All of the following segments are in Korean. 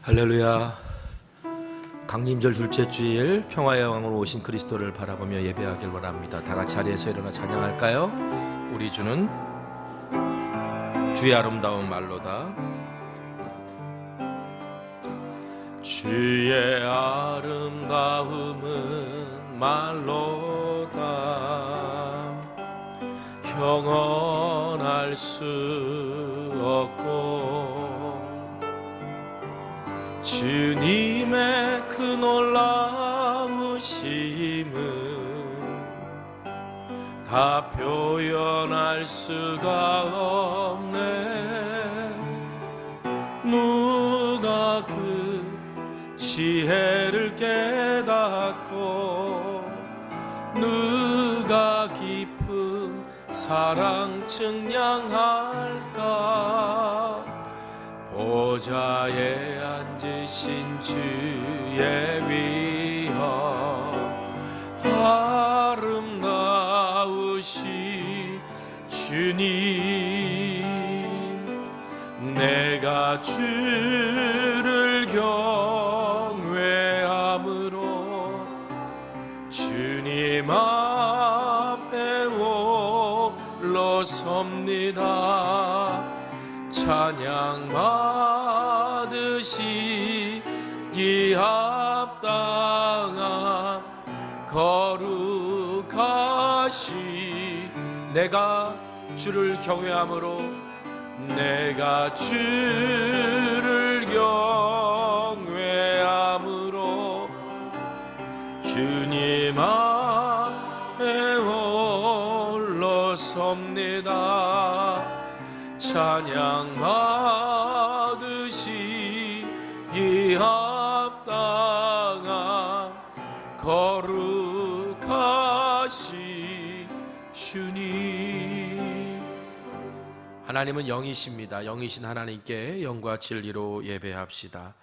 할렐루야. 강림절 둘째 주일 평화의 왕으로 오신 그리스도를 바라보며 예배하길 원합니다. 다 같이 자리에서 일어나 찬양할까요? 우리 주는 주의 아름다운 말로다. 주의 아름다움은 말로다. 형언할 수 없고 주님의 그 놀라우심은 다 표현할 수가 없네. 누가 그 지혜를 깨닫고 누가 깊은 사랑 증량할까. 보좌에 앉으신 주의 위엄 아름다우시 주님, 내가 주를 경외함으로 주님 앞에 홀로 섭니다. 찬양 받으시기 합당한 거룩하시. 내가 주를 경외함으로 내가 주를 경외함으로 주님 앞에 홀로 섭니다. 찬양 받으시기 합당한 거룩하시 주님. 하나님은 영이십니다. 영이신 하나님께 영과 진리로 예배합시다.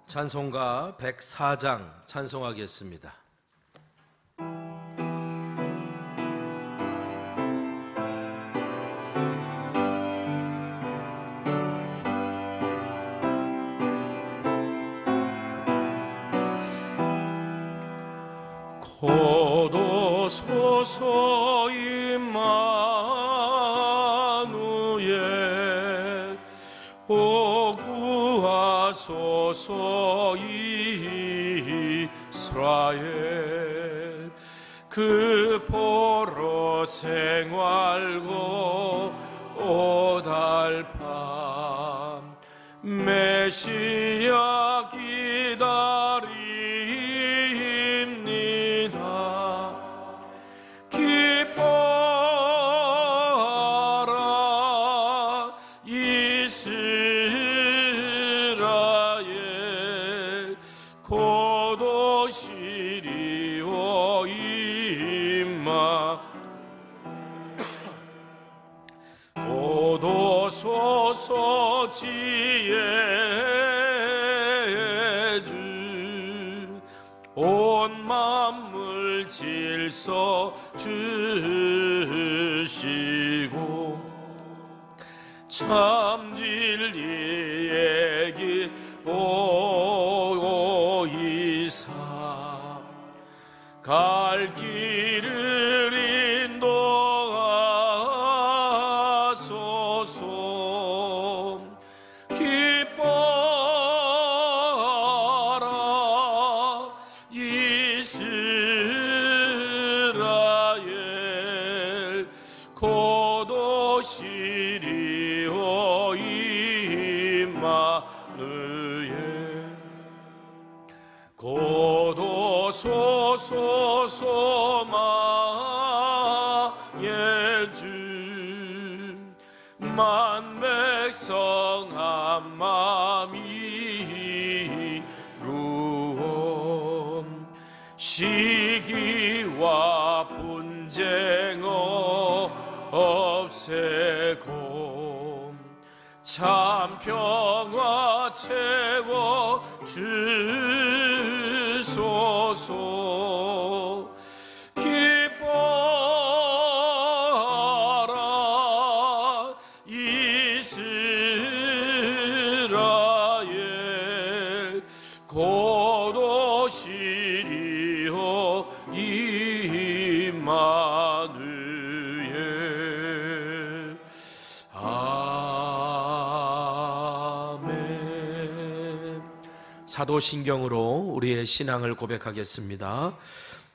찬송가 104장 찬송하겠습니다. 고도소서 임마누엘 오 구하소서 이스라엘. 그 포로 생활고 오달밤 메시아 기다립니다. 기뻐하라 이스라엘 고도시리오 임마. 고도소서 지혜주 온 만물 질서 주시고 참 진리의 길 보이사 갈 길을 인도하소서. 기뻐하라 이스라엘 고도시리오 임마누엘. 고도소 보소서마의 주 만백성 한마음이 이루온 시기와 분쟁 없애고 참 평화 채워 주소서. 기뻐하라 이스라엘, 곧 오시리오 임마누엘. 아멘. 사도신경으로 우리의 신앙을 고백하겠습니다.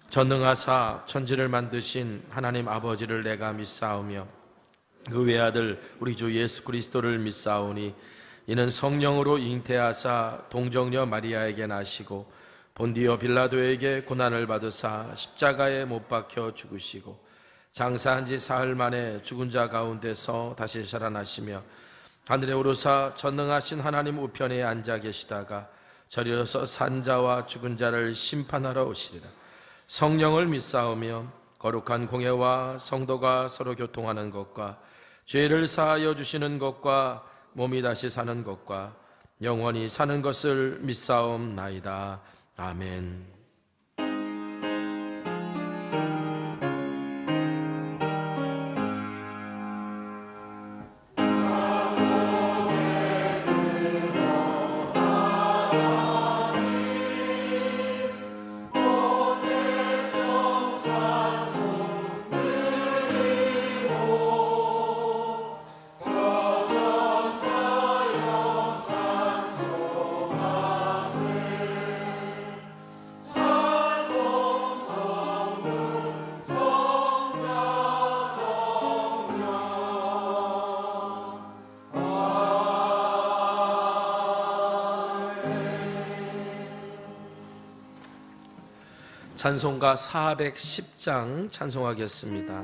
전능하사 천지를 만드신 하나님 아버지를 내가 믿사오며 그 외아들 우리 주 예수 그리스도를 믿사오니 이는 성령으로 잉태하사 동정녀 마리아에게 나시고 본디오 빌라도에게 고난을 받으사 십자가에 못 박혀 죽으시고 장사한 지 사흘 만에 죽은 자 가운데서 다시 살아나시며 하늘에 오르사 전능하신 하나님 우편에 앉아 계시다가 저리로서 산자와 죽은 자를 심판하러 오시리라. 성령을 믿사오며 거룩한 공회와 성도가 서로 교통하는 것과 죄를 사하여 주시는 것과 몸이 다시 사는 것과 영원히 사는 것을 믿사옵나이다. 아멘. 찬송가 410장 찬송하겠습니다.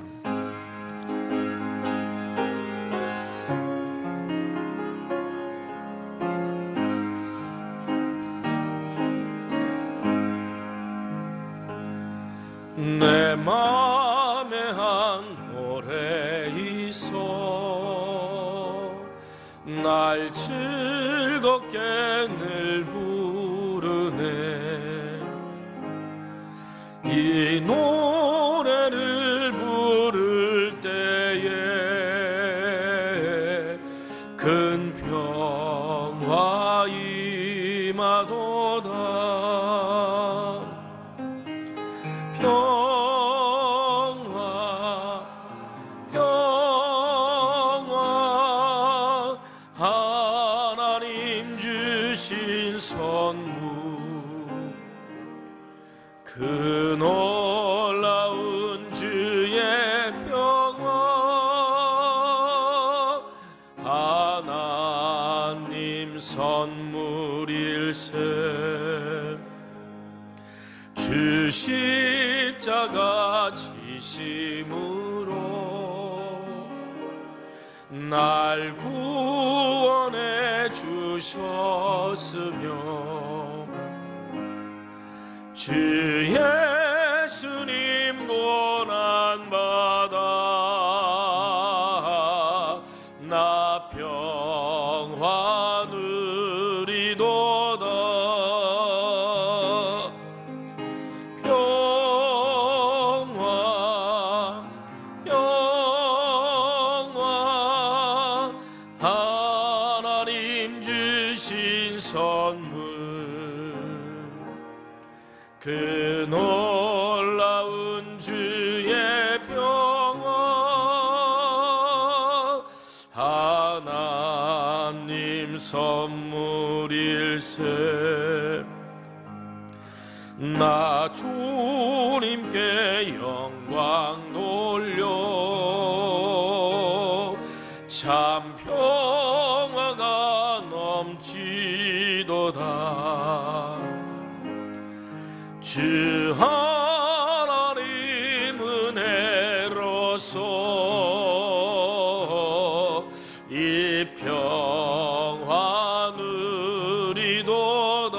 내 맘에 한 노래 있어 날 즐겁게 늘 부르네. 이 노래를 부를 때에 큰 평화 임하도다. 평화 평화 하나님 주신 선물 그 놀라운 주의 평화 하나님 선물일세. 주 십자가 지심으로 날 구원해 주셨으며 주 예수님 고난받아 나 평화 누리도다. 평화 평화 하나님 주신 선물 그 놀라운 주의 평화 하나님 선물일세. 나 주님께 영광 돌려 참 평화가 넘치도다. 주 주옵소서. 이 평화 누리도다.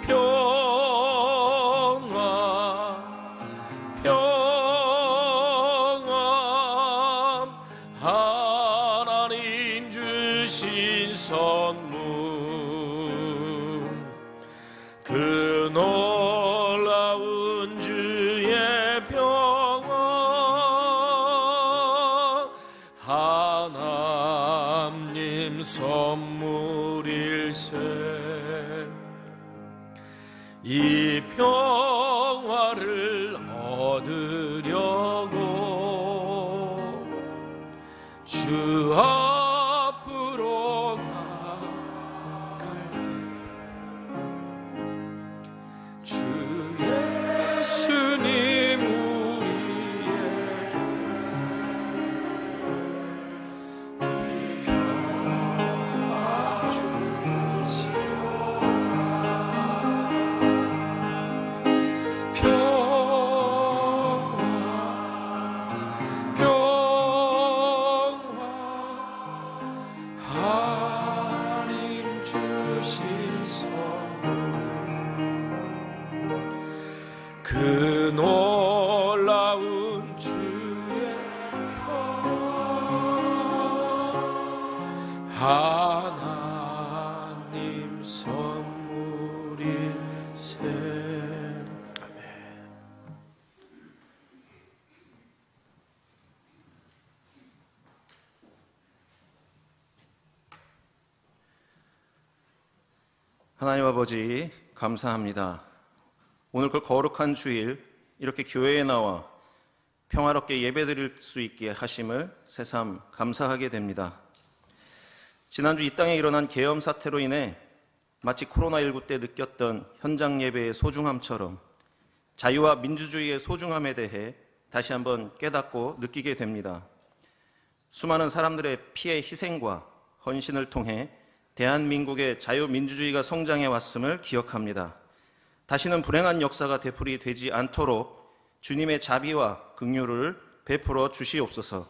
평화 하나님 주신 선물, 그 놀라운 주의 평화 하나님 선물일세. 이 평화를 얻으려고 주 앞으로 나갈 때 주 예수님 우리에게 이 평화 주시도다. 하나님 주신 선물, 그 놀라운 주의 평화 하나님 선물일세. 하나님 아버지, 감사합니다. 오늘 그 거룩한 주일 이렇게 교회에 나와 평화롭게 예배드릴 수 있게 하심을 새삼 감사하게 됩니다. 지난주 이 땅에 일어난 계엄 사태로 인해 마치 코로나19 때 느꼈던 현장 예배의 소중함처럼 자유와 민주주의의 소중함에 대해 다시 한번 깨닫고 느끼게 됩니다. 수많은 사람들의 피해 희생과 헌신을 통해 대한민국의 자유민주주의가 성장해 왔음을 기억합니다. 다시는 불행한 역사가 되풀이되지 않도록 주님의 자비와 긍휼을 베풀어 주시옵소서.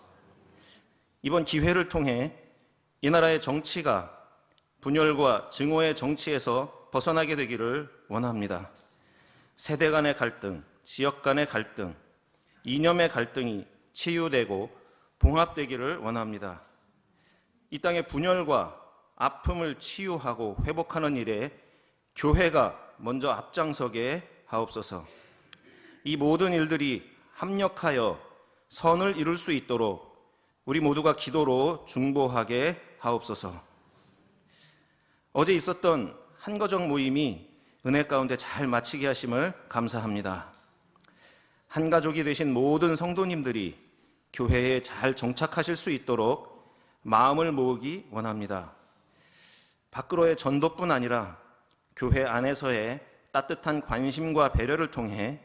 이번 기회를 통해 이 나라의 정치가 분열과 증오의 정치에서 벗어나게 되기를 원합니다. 세대 간의 갈등, 지역 간의 갈등, 이념의 갈등이 치유되고 봉합되기를 원합니다. 이 땅의 분열과 아픔을 치유하고 회복하는 일에 교회가 먼저 앞장서게 하옵소서. 이 모든 일들이 합력하여 선을 이룰 수 있도록 우리 모두가 기도로 중보하게 하옵소서. 어제 있었던 한가정 모임이 은혜 가운데 잘 마치게 하심을 감사합니다. 한 가족이 되신 모든 성도님들이 교회에 잘 정착하실 수 있도록 마음을 모으기 원합니다. 밖으로의 전도뿐 아니라 교회 안에서의 따뜻한 관심과 배려를 통해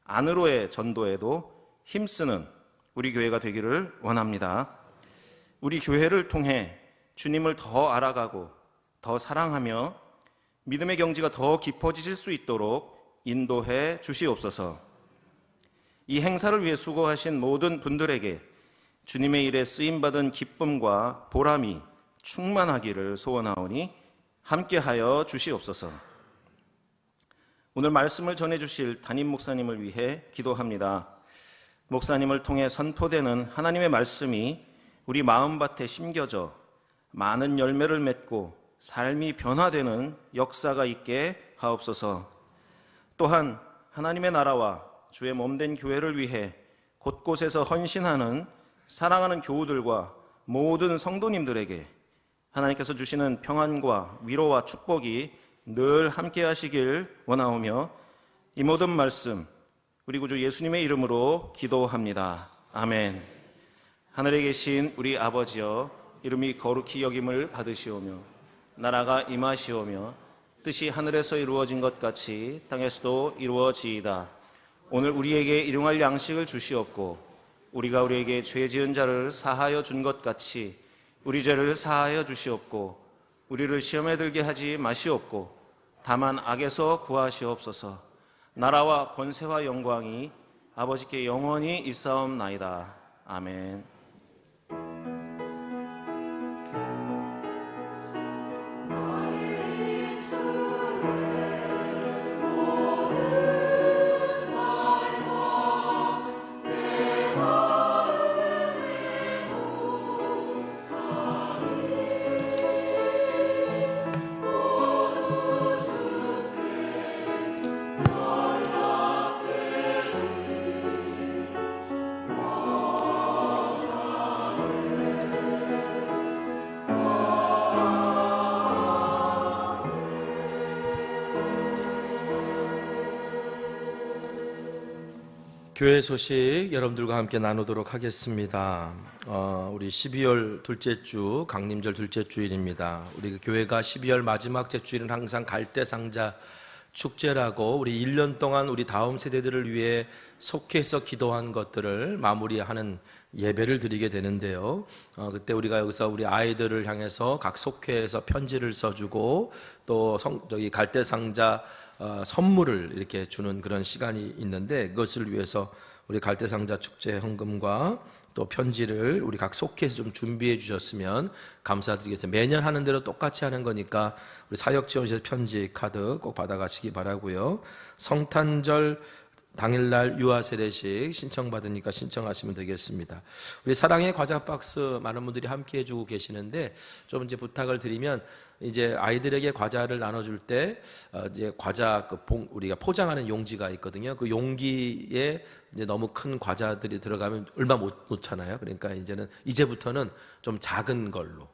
안으로의 전도에도 힘쓰는 우리 교회가 되기를 원합니다. 우리 교회를 통해 주님을 더 알아가고 더 사랑하며 믿음의 경지가 더 깊어지실 수 있도록 인도해 주시옵소서. 이 행사를 위해 수고하신 모든 분들에게 주님의 일에 쓰임받은 기쁨과 보람이 충만하기를 소원하오니 함께하여 주시옵소서. 오늘 말씀을 전해주실 담임 목사님을 위해 기도합니다. 목사님을 통해 선포되는 하나님의 말씀이 우리 마음밭에 심겨져 많은 열매를 맺고 삶이 변화되는 역사가 있게 하옵소서. 또한 하나님의 나라와 주의 몸된 교회를 위해 곳곳에서 헌신하는 사랑하는 교우들과 모든 성도님들에게 하나님께서 주시는 평안과 위로와 축복이 늘 함께 하시길 원하오며 이 모든 말씀 우리 구주 예수님의 이름으로 기도합니다. 아멘. 하늘에 계신 우리 아버지여, 이름이 거룩히 여김을 받으시오며 나라가 임하시오며 뜻이 하늘에서 이루어진 것 같이 땅에서도 이루어지이다. 오늘 우리에게 일용할 양식을 주시옵고 우리가 우리에게 죄 지은 자를 사하여 준 것 같이 우리 죄를 사하여 주시옵고 우리를 시험에 들게 하지 마시옵고 다만 악에서 구하시옵소서. 나라와 권세와 영광이 아버지께 영원히 있사옵나이다. 아멘. 교회 소식 여러분들과 함께 나누도록 하겠습니다. 우리 12월 둘째 주, 강림절 둘째 주일입니다. 우리 교회가 12월 마지막 주일은 항상 갈대상자 축제라고 우리 1년 동안 우리 다음 세대들을 위해 속해서 기도한 것들을 마무리하는 예배를 드리게 되는데요. 그때 우리가 여기서 우리 아이들을 향해서 각 속회에서 편지를 써주고 또 갈대상자 선물을 이렇게 주는 그런 시간이 있는데, 그것을 위해서 우리 갈대상자 축제 헌금과 또 편지를 우리 각 속회에서 좀 준비해 주셨으면 감사드리겠습니다. 매년 하는 대로 똑같이 하는 거니까 우리 사역지원실에서 편지 카드 꼭 받아가시기 바라고요. 성탄절 당일날 유아세례식 신청받으니까 신청하시면 되겠습니다. 우리 사랑의 과자 박스 많은 분들이 함께 해주고 계시는데, 좀 이제 부탁을 드리면, 이제 아이들에게 과자를 나눠줄 때 이제 과자 우리가 포장하는 용지가 있거든요. 그 용기에 이제 너무 큰 과자들이 들어가면 얼마 못 놓잖아요. 그러니까 이제부터는 좀 작은 걸로,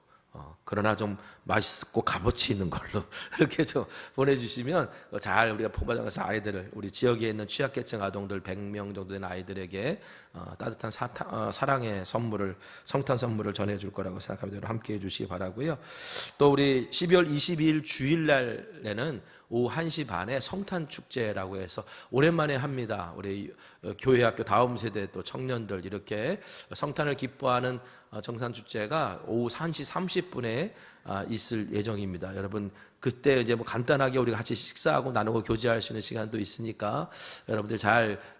그러나 좀 맛있고 값어치 있는 걸로 이렇게 좀 보내주시면 잘 우리가 포장해서 아이들을, 우리 지역에 있는 취약계층 아동들 100명 정도 되는 아이들에게 따뜻한 사랑의 선물을, 성탄 선물을 전해줄 거라고 생각합니다. 함께 해주시기 바라고요. 또 우리 12월 22일 주일날에는 오후 1시 반에 성탄축제라고 해서 오랜만에 합니다. 우리 교회 학교 다음 세대 또 청년들 이렇게 성탄을 기뻐하는 성탄축제가 오후 1시 30분에 있을 예정입니다. 여러분, 그때 이제 뭐 간단하게 우리가 같이 식사하고 나누고 교제할 수 있는 시간도 있으니까 여러분들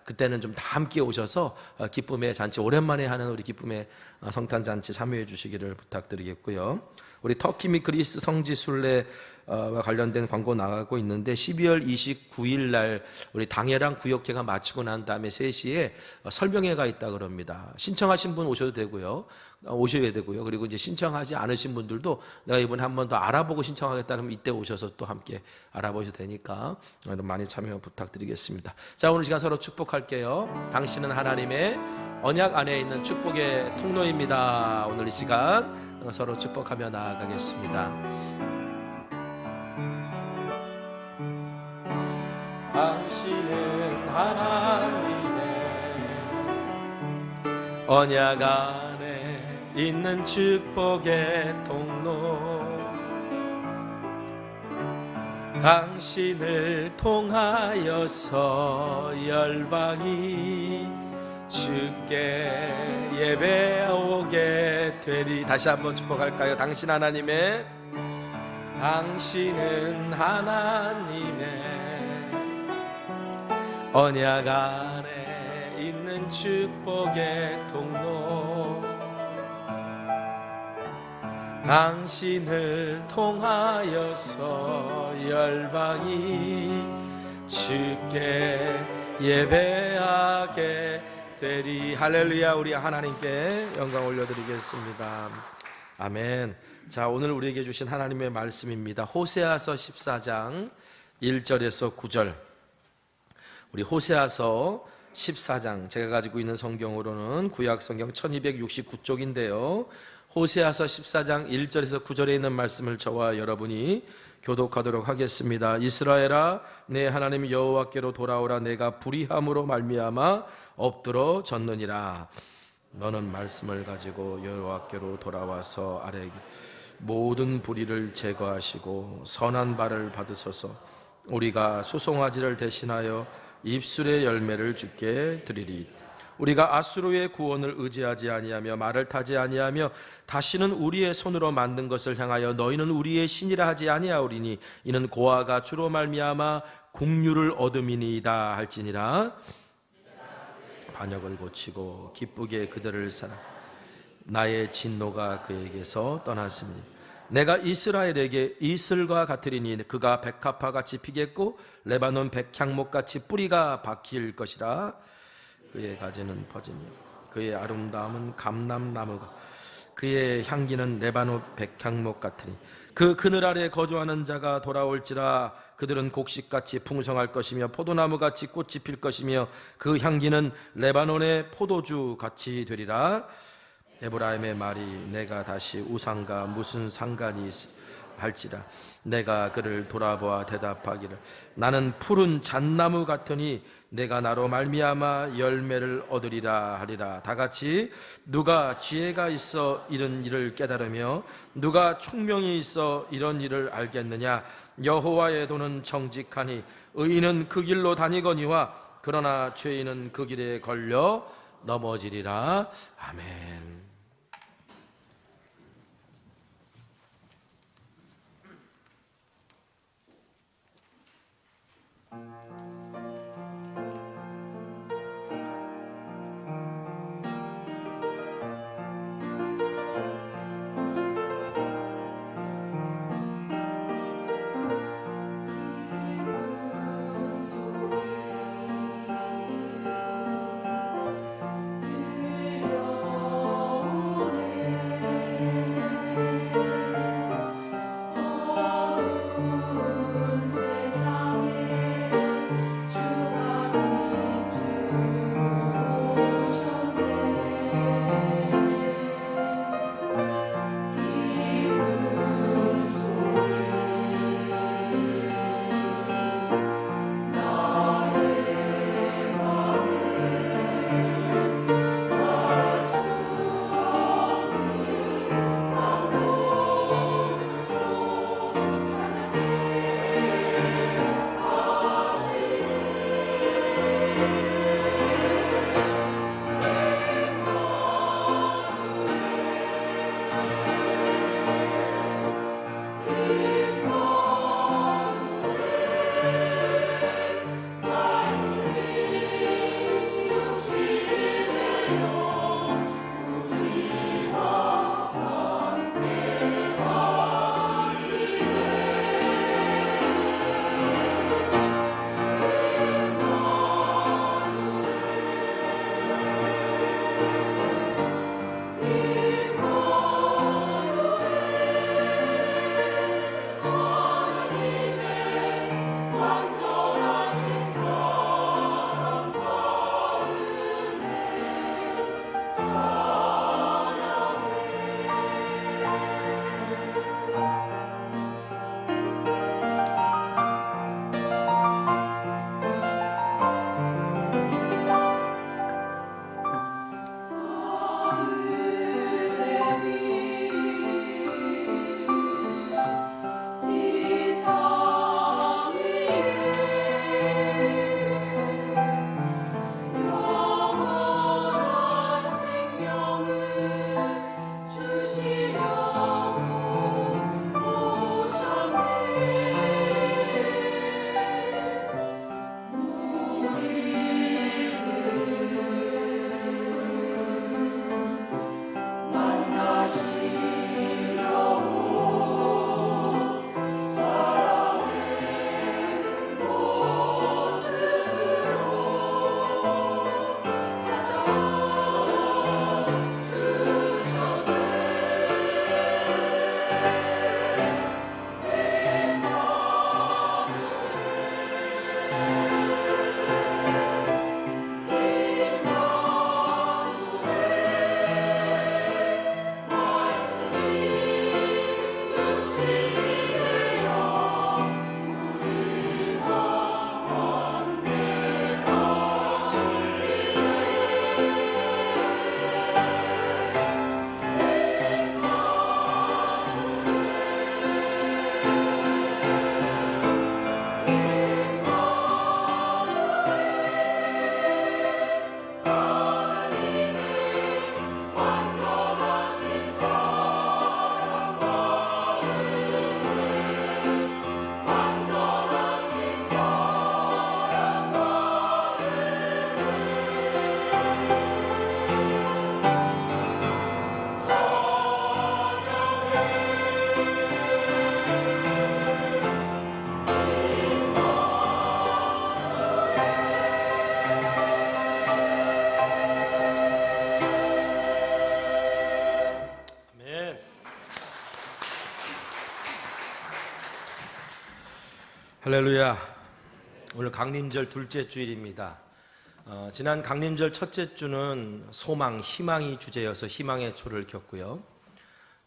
그때는 좀 다 함께 오셔서 기쁨의 잔치, 오랜만에 하는 우리 기쁨의 성탄 잔치 참여해 주시기를 부탁드리겠고요. 우리 터키 및 그리스 성지 순례와 관련된 광고 나가고 있는데, 12월 29일 날 우리 당회랑 구역회가 마치고 난 다음에 3시에 설명회가 있다 그럽니다. 신청하신 분 오셔야 되고요. 그리고 이제 신청하지 않으신 분들도 내가 이번에 한 번 더 알아보고 신청하겠다면 이때 오셔서 또 함께 알아보셔도 되니까 여러분 많이 참여 부탁드리겠습니다. 자, 오늘 시간 서로 축복할게요. 당신은 하나님의 언약 안에 있는 축복의 통로입니다. 오늘 이 시간 서로 축복하며 나아가겠습니다. 당신은 하나님의 언약 안에 있는 축복의 통로, 당신을 통하여서 열방이 주께 예배오게 되리. 다시 한번 축복할까요? 당신은 하나님의 언약 안에 있는 축복의 통로, 당신을 통하여서 열방이 주께 예배하게 되리. 할렐루야. 우리 하나님께 영광 올려드리겠습니다. 아멘. 자, 오늘 우리에게 주신 하나님의 말씀입니다. 호세아서 14장 1절에서 9절. 우리 호세아서 14장, 제가 가지고 있는 성경으로는 구약 성경 1269쪽인데요. 호세아서 14장 1절에서 9절에 있는 말씀을 저와 여러분이 교독하도록 하겠습니다. 이스라엘아, 내 하나님 여호와께로 돌아오라. 내가 불의함으로 말미암아 엎드러 졌느니라. 너는 말씀을 가지고 여호와께로 돌아와서 아래 모든 불의를 제거하시고 선한 발을 받으소서. 우리가 수송아지를 대신하여 입술의 열매를 주께 드리리. 우리가 아수르의 구원을 의지하지 아니하며 말을 타지 아니하며 다시는 우리의 손으로 만든 것을 향하여 너희는 우리의 신이라 하지 아니하오리니 이는 고아가 주로 말미암아 국류를 얻음이니이다 할지니라. 반역을 고치고 기쁘게 그들을 사랑. 나의 진노가 그에게서 떠났습니다. 내가 이스라엘에게 이슬과 같으리니 그가 백합화같이 피겠고 레바논 백향목같이 뿌리가 박힐 것이라. 그의 가지는 퍼지며 그의 아름다움은 감람나무가, 그의 향기는 레바논 백향목 같으니 그 그늘 아래 거주하는 자가 돌아올지라. 그들은 곡식같이 풍성할 것이며 포도나무같이 꽃이 필 것이며 그 향기는 레바논의 포도주 같이 되리라. 에브라임의 말이 내가 다시 우상과 무슨 상관이 할지라. 내가 그를 돌아보아 대답하기를 나는 푸른 잣나무 같으니 내가 나로 말미암아 열매를 얻으리라 하리라. 다같이 누가 지혜가 있어 이런 일을 깨달으며 누가 총명이 있어 이런 일을 알겠느냐. 여호와의 도는 정직하니 의인은 그 길로 다니거니와 그러나 죄인은 그 길에 걸려 넘어지리라. 아멘. 할렐루야. 오늘 강림절 둘째 주일입니다. 지난 강림절 첫째 주는 소망, 희망이 주제여서 희망의 초를 켰고요.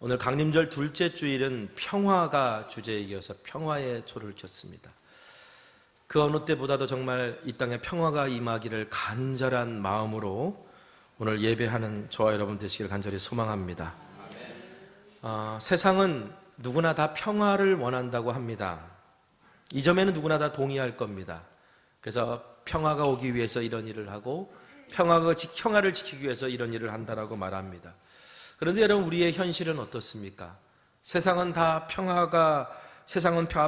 오늘 강림절 둘째 주일은 평화가 주제에 이어서 평화의 초를 켰습니다. 그 어느 때보다도 정말 이 땅에 평화가 임하기를 간절한 마음으로 오늘 예배하는 저와 여러분 되시길 간절히 소망합니다. 세상은 누구나 다 평화를 원한다고 합니다. 이 점에는 누구나 다 동의할 겁니다. 그래서 평화가 오기 위해서 이런 일을 하고 평화를 지키기 위해서 이런 일을 한다라고 말합니다. 그런데 여러분, 우리의 현실은 어떻습니까? 세상은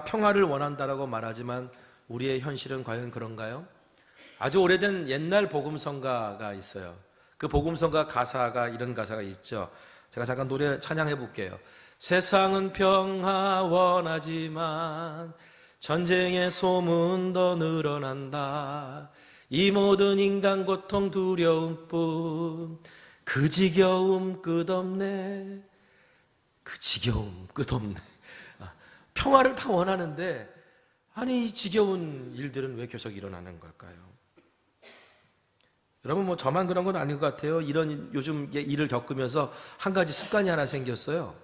평화를 원한다라고 말하지만 우리의 현실은 과연 그런가요? 아주 오래된 옛날 복음성가가 있어요. 그 복음성가 가사가 이런 가사가 있죠. 제가 잠깐 노래 찬양해 볼게요. 세상은 평화 원하지만 전쟁의 소문 더 늘어난다. 이 모든 인간 고통 두려움뿐 그 지겨움 끝없네. 그 지겨움 끝없네. 평화를 다 원하는데 아니 이 지겨운 일들은 왜 계속 일어나는 걸까요? 여러분 저만 그런 건 아닌 것 같아요. 이런 요즘 일을 겪으면서 한 가지 습관이 하나 생겼어요.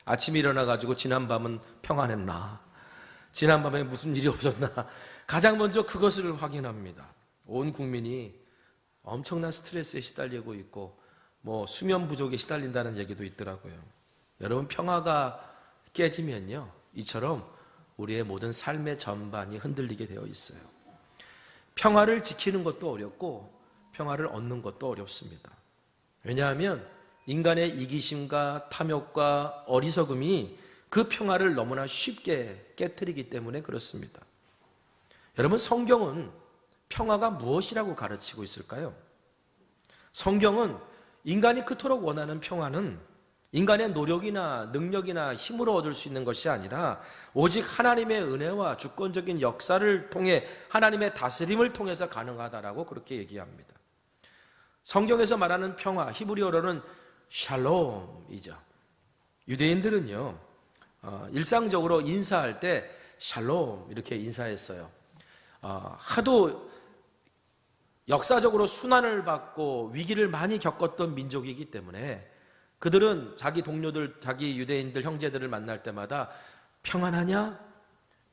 아침에 일어나가지고 지난밤은 평안했나? 지난밤에 무슨 일이 없었나? 가장 먼저 그것을 확인합니다. 온 국민이 엄청난 스트레스에 시달리고 있고 수면 부족에 시달린다는 얘기도 있더라고요. 여러분, 평화가 깨지면요, 이처럼 우리의 모든 삶의 전반이 흔들리게 되어 있어요. 평화를 지키는 것도 어렵고 평화를 얻는 것도 어렵습니다. 왜냐하면 인간의 이기심과 탐욕과 어리석음이 그 평화를 너무나 쉽게 깨트리기 때문에 그렇습니다. 여러분, 성경은 평화가 무엇이라고 가르치고 있을까요? 성경은 인간이 그토록 원하는 평화는 인간의 노력이나 능력이나 힘으로 얻을 수 있는 것이 아니라 오직 하나님의 은혜와 주권적인 역사를 통해 하나님의 다스림을 통해서 가능하다라고 그렇게 얘기합니다. 성경에서 말하는 평화, 히브리어로는 샬롬이죠. 유대인들은요, 일상적으로 인사할 때 샬롬 이렇게 인사했어요. 하도 역사적으로 순환을 받고 위기를 많이 겪었던 민족이기 때문에 그들은 자기 동료들, 자기 유대인들, 형제들을 만날 때마다 평안하냐?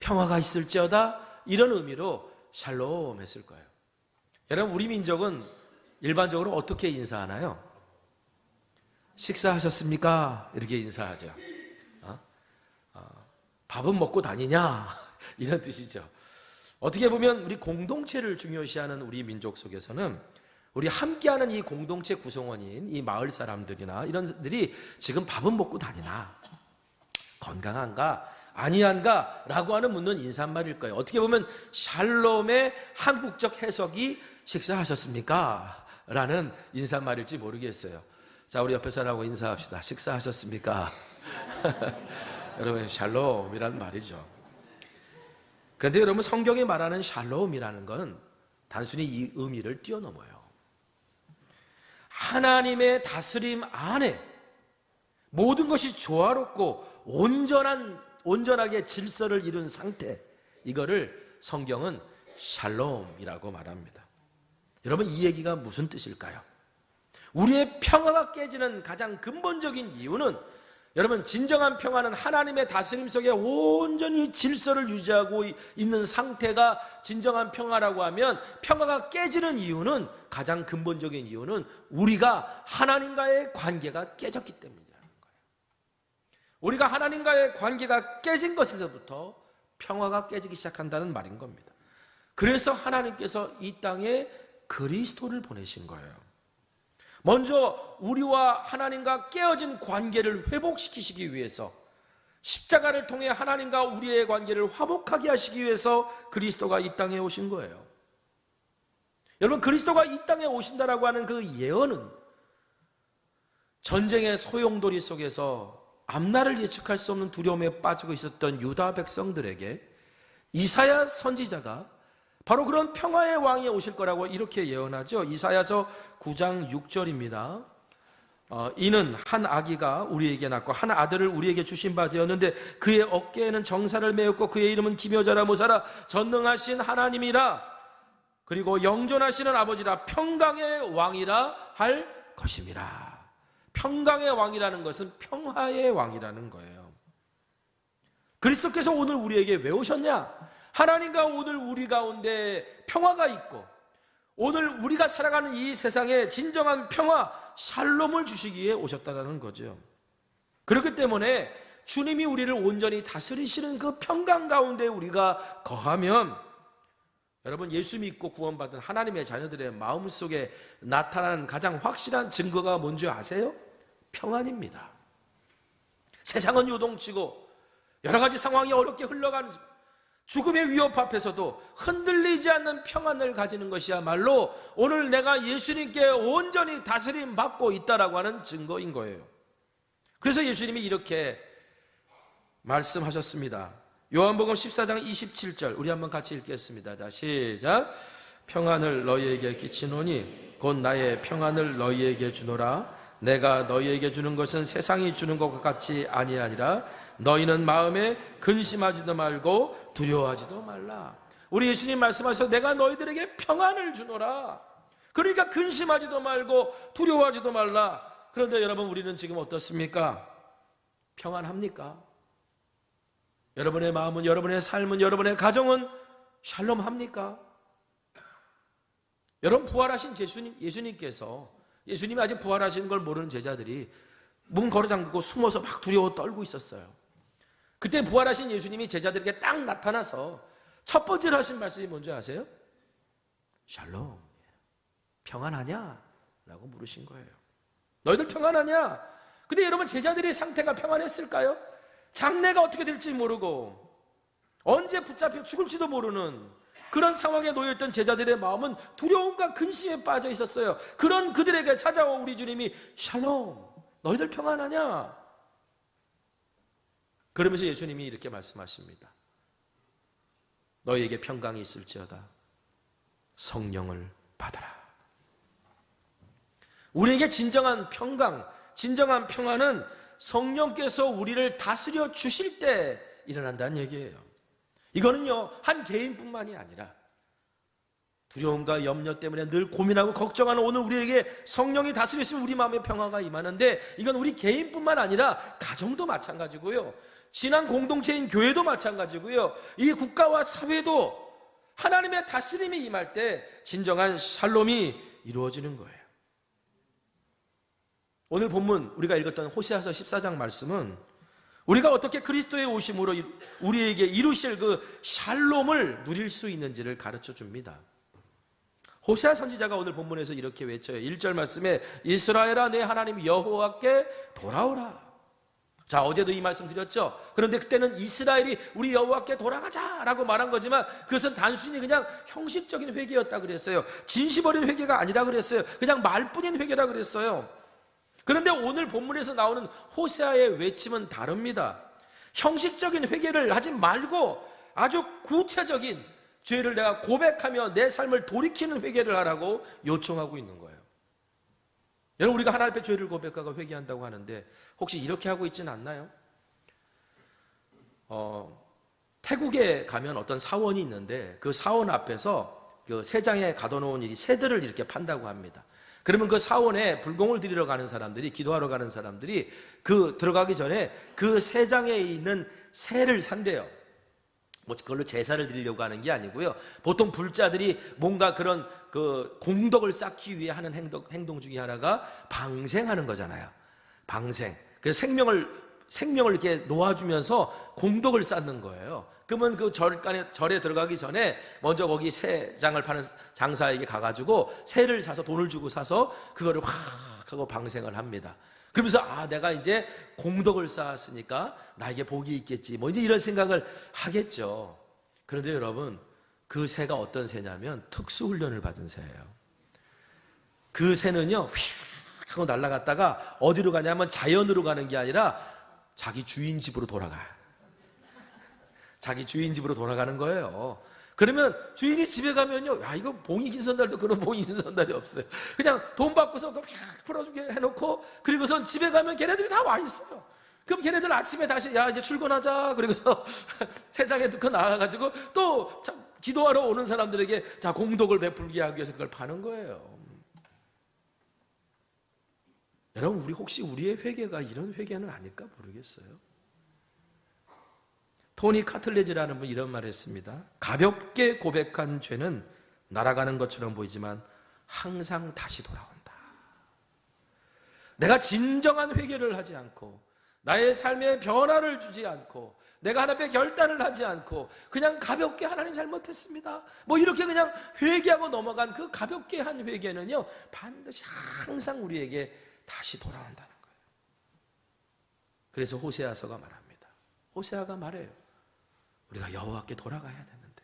평화가 있을지어다? 이런 의미로 샬롬 했을 거예요. 여러분, 우리 민족은 일반적으로 어떻게 인사하나요? 식사하셨습니까? 이렇게 인사하죠. 밥은 먹고 다니냐? 이런 뜻이죠. 어떻게 보면 우리 공동체를 중요시하는 우리 민족 속에서는 우리 함께하는 이 공동체 구성원인 이 마을 사람들이나 이런 들이 지금 밥은 먹고 다니나? 건강한가? 아니한가? 라고 하는 묻는 인사말일 거예요. 어떻게 보면 샬롬의 한국적 해석이 식사하셨습니까? 라는 인사말일지 모르겠어요. 자, 우리 옆에 사람하고 인사합시다. 식사하셨습니까? 여러분, 샬롬이란 말이죠. 그런데 여러분, 성경이 말하는 샬롬이라는 건 단순히 이 의미를 뛰어넘어요. 하나님의 다스림 안에 모든 것이 조화롭고 온전하게 질서를 이룬 상태, 이거를 성경은 샬롬이라고 말합니다. 여러분, 이 얘기가 무슨 뜻일까요? 우리의 평화가 깨지는 가장 근본적인 이유는, 여러분, 진정한 평화는 하나님의 다스림 속에 온전히 질서를 유지하고 있는 상태가 진정한 평화라고 하면, 평화가 깨지는 이유는, 가장 근본적인 이유는 우리가 하나님과의 관계가 깨졌기 때문이라는 거예요. 우리가 하나님과의 관계가 깨진 것에서부터 평화가 깨지기 시작한다는 말인 겁니다. 그래서 하나님께서 이 땅에 그리스도를 보내신 거예요. 먼저 우리와 하나님과 깨어진 관계를 회복시키시기 위해서, 십자가를 통해 하나님과 우리의 관계를 화목하게 하시기 위해서 그리스도가 이 땅에 오신 거예요. 여러분, 그리스도가 이 땅에 오신다라고 하는 그 예언은 전쟁의 소용돌이 속에서 앞날을 예측할 수 없는 두려움에 빠지고 있었던 유다 백성들에게 이사야 선지자가 바로 그런 평화의 왕이 오실 거라고 이렇게 예언하죠. 이사야서 9장 6절입니다. 이는 한 아기가 우리에게 낳고 한 아들을 우리에게 주신 바 되었는데 그의 어깨에는 정사를 메었고 그의 이름은 기묘자라 모사라 전능하신 하나님이라 그리고 영존하시는 아버지라 평강의 왕이라 할 것임이라. 평강의 왕이라는 것은 평화의 왕이라는 거예요. 그리스도께서 오늘 우리에게 왜 오셨냐? 하나님과 오늘 우리 가운데 평화가 있고 오늘 우리가 살아가는 이 세상에 진정한 평화, 샬롬을 주시기 위해 오셨다는 거죠. 그렇기 때문에 주님이 우리를 온전히 다스리시는 그 평강 가운데 우리가 거하면 여러분, 예수 믿고 구원받은 하나님의 자녀들의 마음속에 나타나는 가장 확실한 증거가 뭔지 아세요? 평안입니다. 세상은 요동치고 여러 가지 상황이 어렵게 흘러가는 죽음의 위협 앞에서도 흔들리지 않는 평안을 가지는 것이야말로 오늘 내가 예수님께 온전히 다스림 받고 있다라고 하는 증거인 거예요. 그래서 예수님이 이렇게 말씀하셨습니다. 요한복음 14장 27절 우리 한번 같이 읽겠습니다. 자, 시작. 평안을 너희에게 끼치노니 곧 나의 평안을 너희에게 주노라. 내가 너희에게 주는 것은 세상이 주는 것과 같이 아니하니라. 너희는 마음에 근심하지도 말고 두려워하지도 말라. 우리 예수님 말씀하셔서 내가 너희들에게 평안을 주노라. 그러니까 근심하지도 말고 두려워하지도 말라. 그런데 여러분, 우리는 지금 어떻습니까? 평안합니까? 여러분의 마음은, 여러분의 삶은, 여러분의 가정은 샬롬합니까? 여러분, 부활하신 예수님께서, 예수님이 아직 부활하시는 걸 모르는 제자들이 문 걸어 잠그고 숨어서 막 두려워 떨고 있었어요. 그때 부활하신 예수님이 제자들에게 딱 나타나서 첫 번째로 하신 말씀이 뭔지 아세요? 샬롬, 평안하냐? 라고 물으신 거예요. 너희들 평안하냐? 근데 여러분, 제자들의 상태가 평안했을까요? 장래가 어떻게 될지 모르고 언제 붙잡혀 죽을지도 모르는 그런 상황에 놓여있던 제자들의 마음은 두려움과 근심에 빠져 있었어요. 그런 그들에게 찾아온 우리 주님이 샬롬, 너희들 평안하냐? 그러면서 예수님이 이렇게 말씀하십니다. 너희에게 평강이 있을지어다 성령을 받아라. 우리에게 진정한 평강, 진정한 평안은 성령께서 우리를 다스려 주실 때 일어난다는 얘기예요. 이거는요, 한 개인뿐만이 아니라 두려움과 염려 때문에 늘 고민하고 걱정하는 오늘 우리에게 성령이 다스리시면 우리 마음에 평화가 임하는데, 이건 우리 개인뿐만 아니라 가정도 마찬가지고요, 신앙 공동체인 교회도 마찬가지고요, 이 국가와 사회도 하나님의 다스림이 임할 때 진정한 샬롬이 이루어지는 거예요. 오늘 본문 우리가 읽었던 호세아서 14장 말씀은 우리가 어떻게 그리스도의 오심으로 우리에게 이루실 그 샬롬을 누릴 수 있는지를 가르쳐 줍니다. 호세아 선지자가 오늘 본문에서 이렇게 외쳐요. 1절 말씀에 이스라엘아, 내 하나님 여호와께 돌아오라. 자, 어제도 이 말씀 드렸죠. 그런데 그때는 이스라엘이 우리 여호와께 돌아가자라고 말한 거지만 그것은 단순히 그냥 형식적인 회개였다 그랬어요. 진심 어린 회개가 아니라 그랬어요. 그냥 말뿐인 회개라 그랬어요. 그런데 오늘 본문에서 나오는 호세아의 외침은 다릅니다. 형식적인 회개를 하지 말고 아주 구체적인 죄를 내가 고백하며 내 삶을 돌이키는 회개를 하라고 요청하고 있는 거예요. 여러분, 우리가 하나님 앞에 죄를 고백하고 회개한다고 하는데 혹시 이렇게 하고 있지는 않나요? 태국에 가면 어떤 사원이 있는데 그 사원 앞에서 그 새장에 가둬놓은 이 새들을 이렇게 판다고 합니다. 그러면 그 사원에 불공을 드리러 가는 사람들이, 기도하러 가는 사람들이 그 들어가기 전에 그 새장에 있는 새를 산대요. 뭐 그걸로 제사를 드리려고 하는 게 아니고요. 보통 불자들이 뭔가 그런 그 공덕을 쌓기 위해 하는 행동 중에 하나가 방생하는 거잖아요. 방생. 그래서 생명을 이렇게 놓아주면서 공덕을 쌓는 거예요. 그러면 그 절에 들어가기 전에 먼저 거기 새장을 파는 장사에게 가가지고 새를 사서, 돈을 주고 사서 그거를 확 하고 방생을 합니다. 그러면서 내가 이제 공덕을 쌓았으니까 나에게 복이 있겠지, 뭐 이제 이런 생각을 하겠죠. 그런데 여러분, 그 새가 어떤 새냐면 특수훈련을 받은 새예요. 그 새는요, 휙 하고 날아갔다가 어디로 가냐면 자연으로 가는 게 아니라 자기 주인 집으로 돌아가요. 자기 주인 집으로 돌아가는 거예요. 그러면 주인이 집에 가면요, 야, 이거 봉이 긴 선달도 그런 봉이 긴 선달이 없어요. 그냥 돈 받고서 그냥 풀어주게 해놓고, 그리고선 집에 가면 걔네들이 다 와 있어요. 그럼 걔네들 아침에 다시, 야, 이제 출근하자. 그리고서 세상에 넣고 나가가지고 또 기도하러 오는 사람들에게 자, 공덕을 베풀게 하기 위해서 그걸 파는 거예요. 여러분, 우리 혹시 우리의 회개가 이런 회개는 아닐까 모르겠어요. 토니 카틀레지라는 분이 이런 말을 했습니다. 가볍게 고백한 죄는 날아가는 것처럼 보이지만 항상 다시 돌아온다. 내가 진정한 회개를 하지 않고 나의 삶에 변화를 주지 않고 내가 하나님께 결단을 하지 않고 그냥 가볍게 하나님 잘못했습니다, 뭐 이렇게 그냥 회개하고 넘어간 그 가볍게 한 회개는요, 반드시 항상 우리에게 다시 돌아온다는 거예요. 그래서 호세아서가 말합니다. 호세아가 말해요. 우리가 여호와께 돌아가야 되는데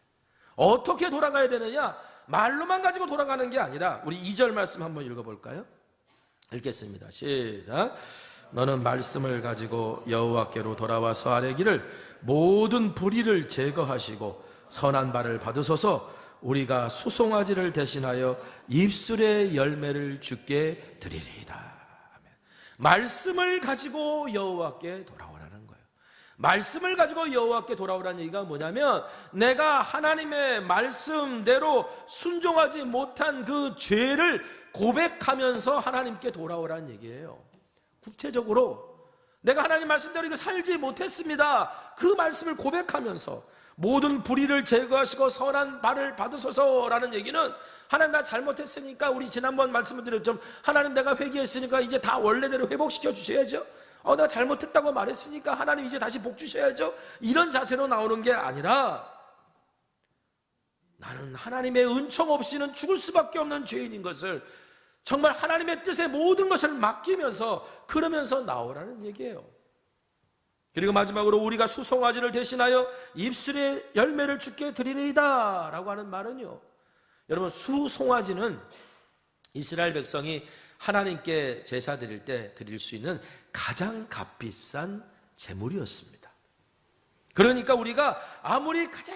어떻게 돌아가야 되느냐? 말로만 가지고 돌아가는 게 아니라, 우리 2절 말씀 한번 읽어볼까요? 읽겠습니다. 시작. 너는 말씀을 가지고 여호와께로 돌아와서 아뢰기를 모든 불의를 제거하시고 선한 바를 받으소서. 우리가 수송아지를 대신하여 입술의 열매를 주께 드리리이다. 말씀을 가지고 여호와께 돌아오라는 거예요. 말씀을 가지고 여호와께 돌아오라는 얘기가 뭐냐면, 내가 하나님의 말씀대로 순종하지 못한 그 죄를 고백하면서 하나님께 돌아오라는 얘기예요. 구체적으로 내가 하나님 말씀대로 이거 살지 못했습니다, 그 말씀을 고백하면서 모든 불의를 제거하시고 선한 바를 받으소서라는 얘기는, 하나님 나 잘못했으니까, 우리 지난번 말씀을 드렸죠, 하나님 내가 회개했으니까 이제 다 원래대로 회복시켜 주셔야죠. 내가 잘못했다고 말했으니까 하나님 이제 다시 복 주셔야죠. 이런 자세로 나오는 게 아니라, 나는 하나님의 은총 없이는 죽을 수밖에 없는 죄인인 것을 정말 하나님의 뜻에 모든 것을 맡기면서, 그러면서 나오라는 얘기예요. 그리고 마지막으로 우리가 수송아지를 대신하여 입술의 열매를 주께 드리리이다 라고 하는 말은요, 여러분, 수송아지는 이스라엘 백성이 하나님께 제사 드릴 때 드릴 수 있는 가장 값비싼 제물이었습니다. 그러니까 우리가 아무리 가장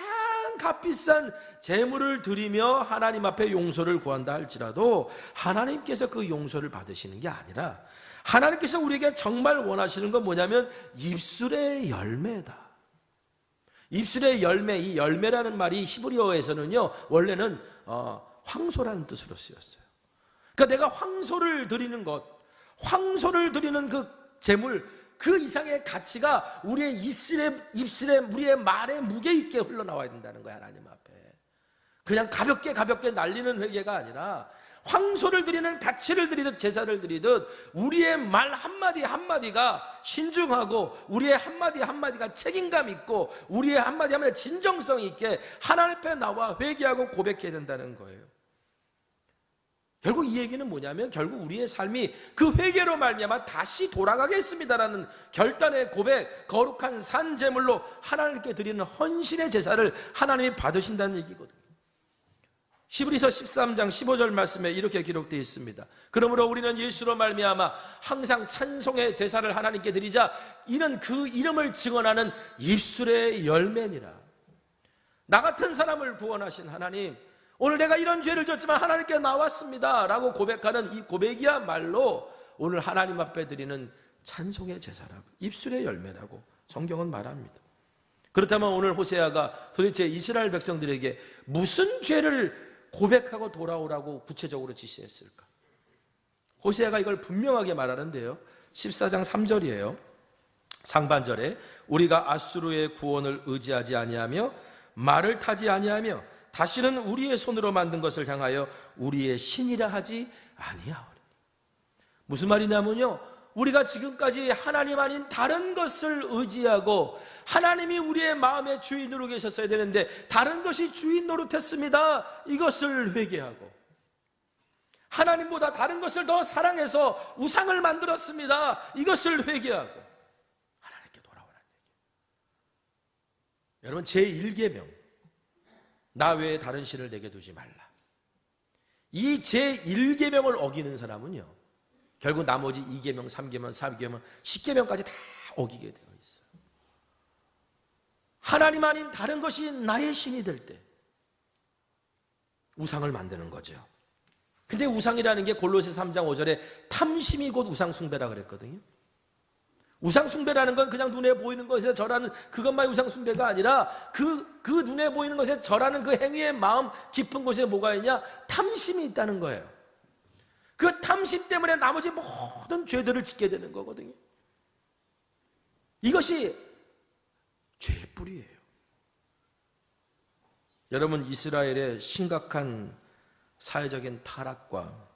값비싼 제물을 드리며 하나님 앞에 용서를 구한다 할지라도 하나님께서 그 용서를 받으시는 게 아니라, 하나님께서 우리에게 정말 원하시는 건 뭐냐면 입술의 열매다. 입술의 열매, 이 열매라는 말이 히브리어에서는요, 원래는 황소라는 뜻으로 쓰였어요. 그러니까 내가 황소를 드리는 것, 황소를 드리는 그 제물, 그 이상의 가치가 우리의 입술에 우리의 말에 무게 있게 흘러나와야 된다는 거야, 하나님 앞에. 그냥 가볍게 날리는 회개가 아니라, 황소를 드리는 가치를 드리듯 제사를 드리듯 우리의 말 한마디 한마디가 신중하고, 우리의 한마디 한마디가 책임감 있고, 우리의 한마디 한마디가 진정성 있게 하나님 앞에 나와 회개하고 고백해야 된다는 거예요. 결국 이 얘기는 뭐냐면, 결국 우리의 삶이 그 회개로 말미암아 다시 돌아가겠습니다라는 결단의 고백, 거룩한 산 제물로 하나님께 드리는 헌신의 제사를 하나님이 받으신다는 얘기거든요. 히브리서 13장 15절 말씀에 이렇게 기록되어 있습니다. 그러므로 우리는 예수로 말미암아 항상 찬송의 제사를 하나님께 드리자. 이는 그 이름을 증언하는 입술의 열매니라. 나 같은 사람을 구원하신 하나님, 오늘 내가 이런 죄를 졌지만 하나님께 나왔습니다 라고 고백하는 이 고백이야말로 오늘 하나님 앞에 드리는 찬송의 제사라고, 입술의 열매라고 성경은 말합니다. 그렇다면 오늘 호세아가 도대체 이스라엘 백성들에게 무슨 죄를 고백하고 돌아오라고 구체적으로 지시했을까? 호세아가 이걸 분명하게 말하는데요, 14장 3절이에요. 상반절에 우리가 아수르의 구원을 의지하지 아니하며 말을 타지 아니하며 다시는 우리의 손으로 만든 것을 향하여 우리의 신이라 하지 아니하오니. 무슨 말이냐면요, 우리가 지금까지 하나님 아닌 다른 것을 의지하고 하나님이 우리의 마음의 주인으로 계셨어야 되는데 다른 것이 주인 노릇했습니다. 이것을 회개하고, 하나님보다 다른 것을 더 사랑해서 우상을 만들었습니다. 이것을 회개하고 하나님께 돌아오라는 얘기예요. 여러분, 제1계명, 나 외에 다른 신을 내게 두지 말라. 이 제1계명을 어기는 사람은요, 결국 나머지 2계명, 3계명, 4계명, 10계명까지 다 어기게 되어 있어요. 하나님 아닌 다른 것이 나의 신이 될 때, 우상을 만드는 거죠. 근데 우상이라는 게 골로새 3장 5절에 탐심이 곧 우상 숭배라 그랬거든요. 우상 숭배라는 건 그냥 눈에 보이는 것에 절하는 그것만이 우상 숭배가 아니라 그 눈에 보이는 것에 절하는 그 행위의 마음 깊은 곳에 뭐가 있냐? 탐심이 있다는 거예요. 그 탐심 때문에 나머지 모든 죄들을 짓게 되는 거거든요. 이것이 죄의 뿌리예요. 여러분, 이스라엘의 심각한 사회적인 타락과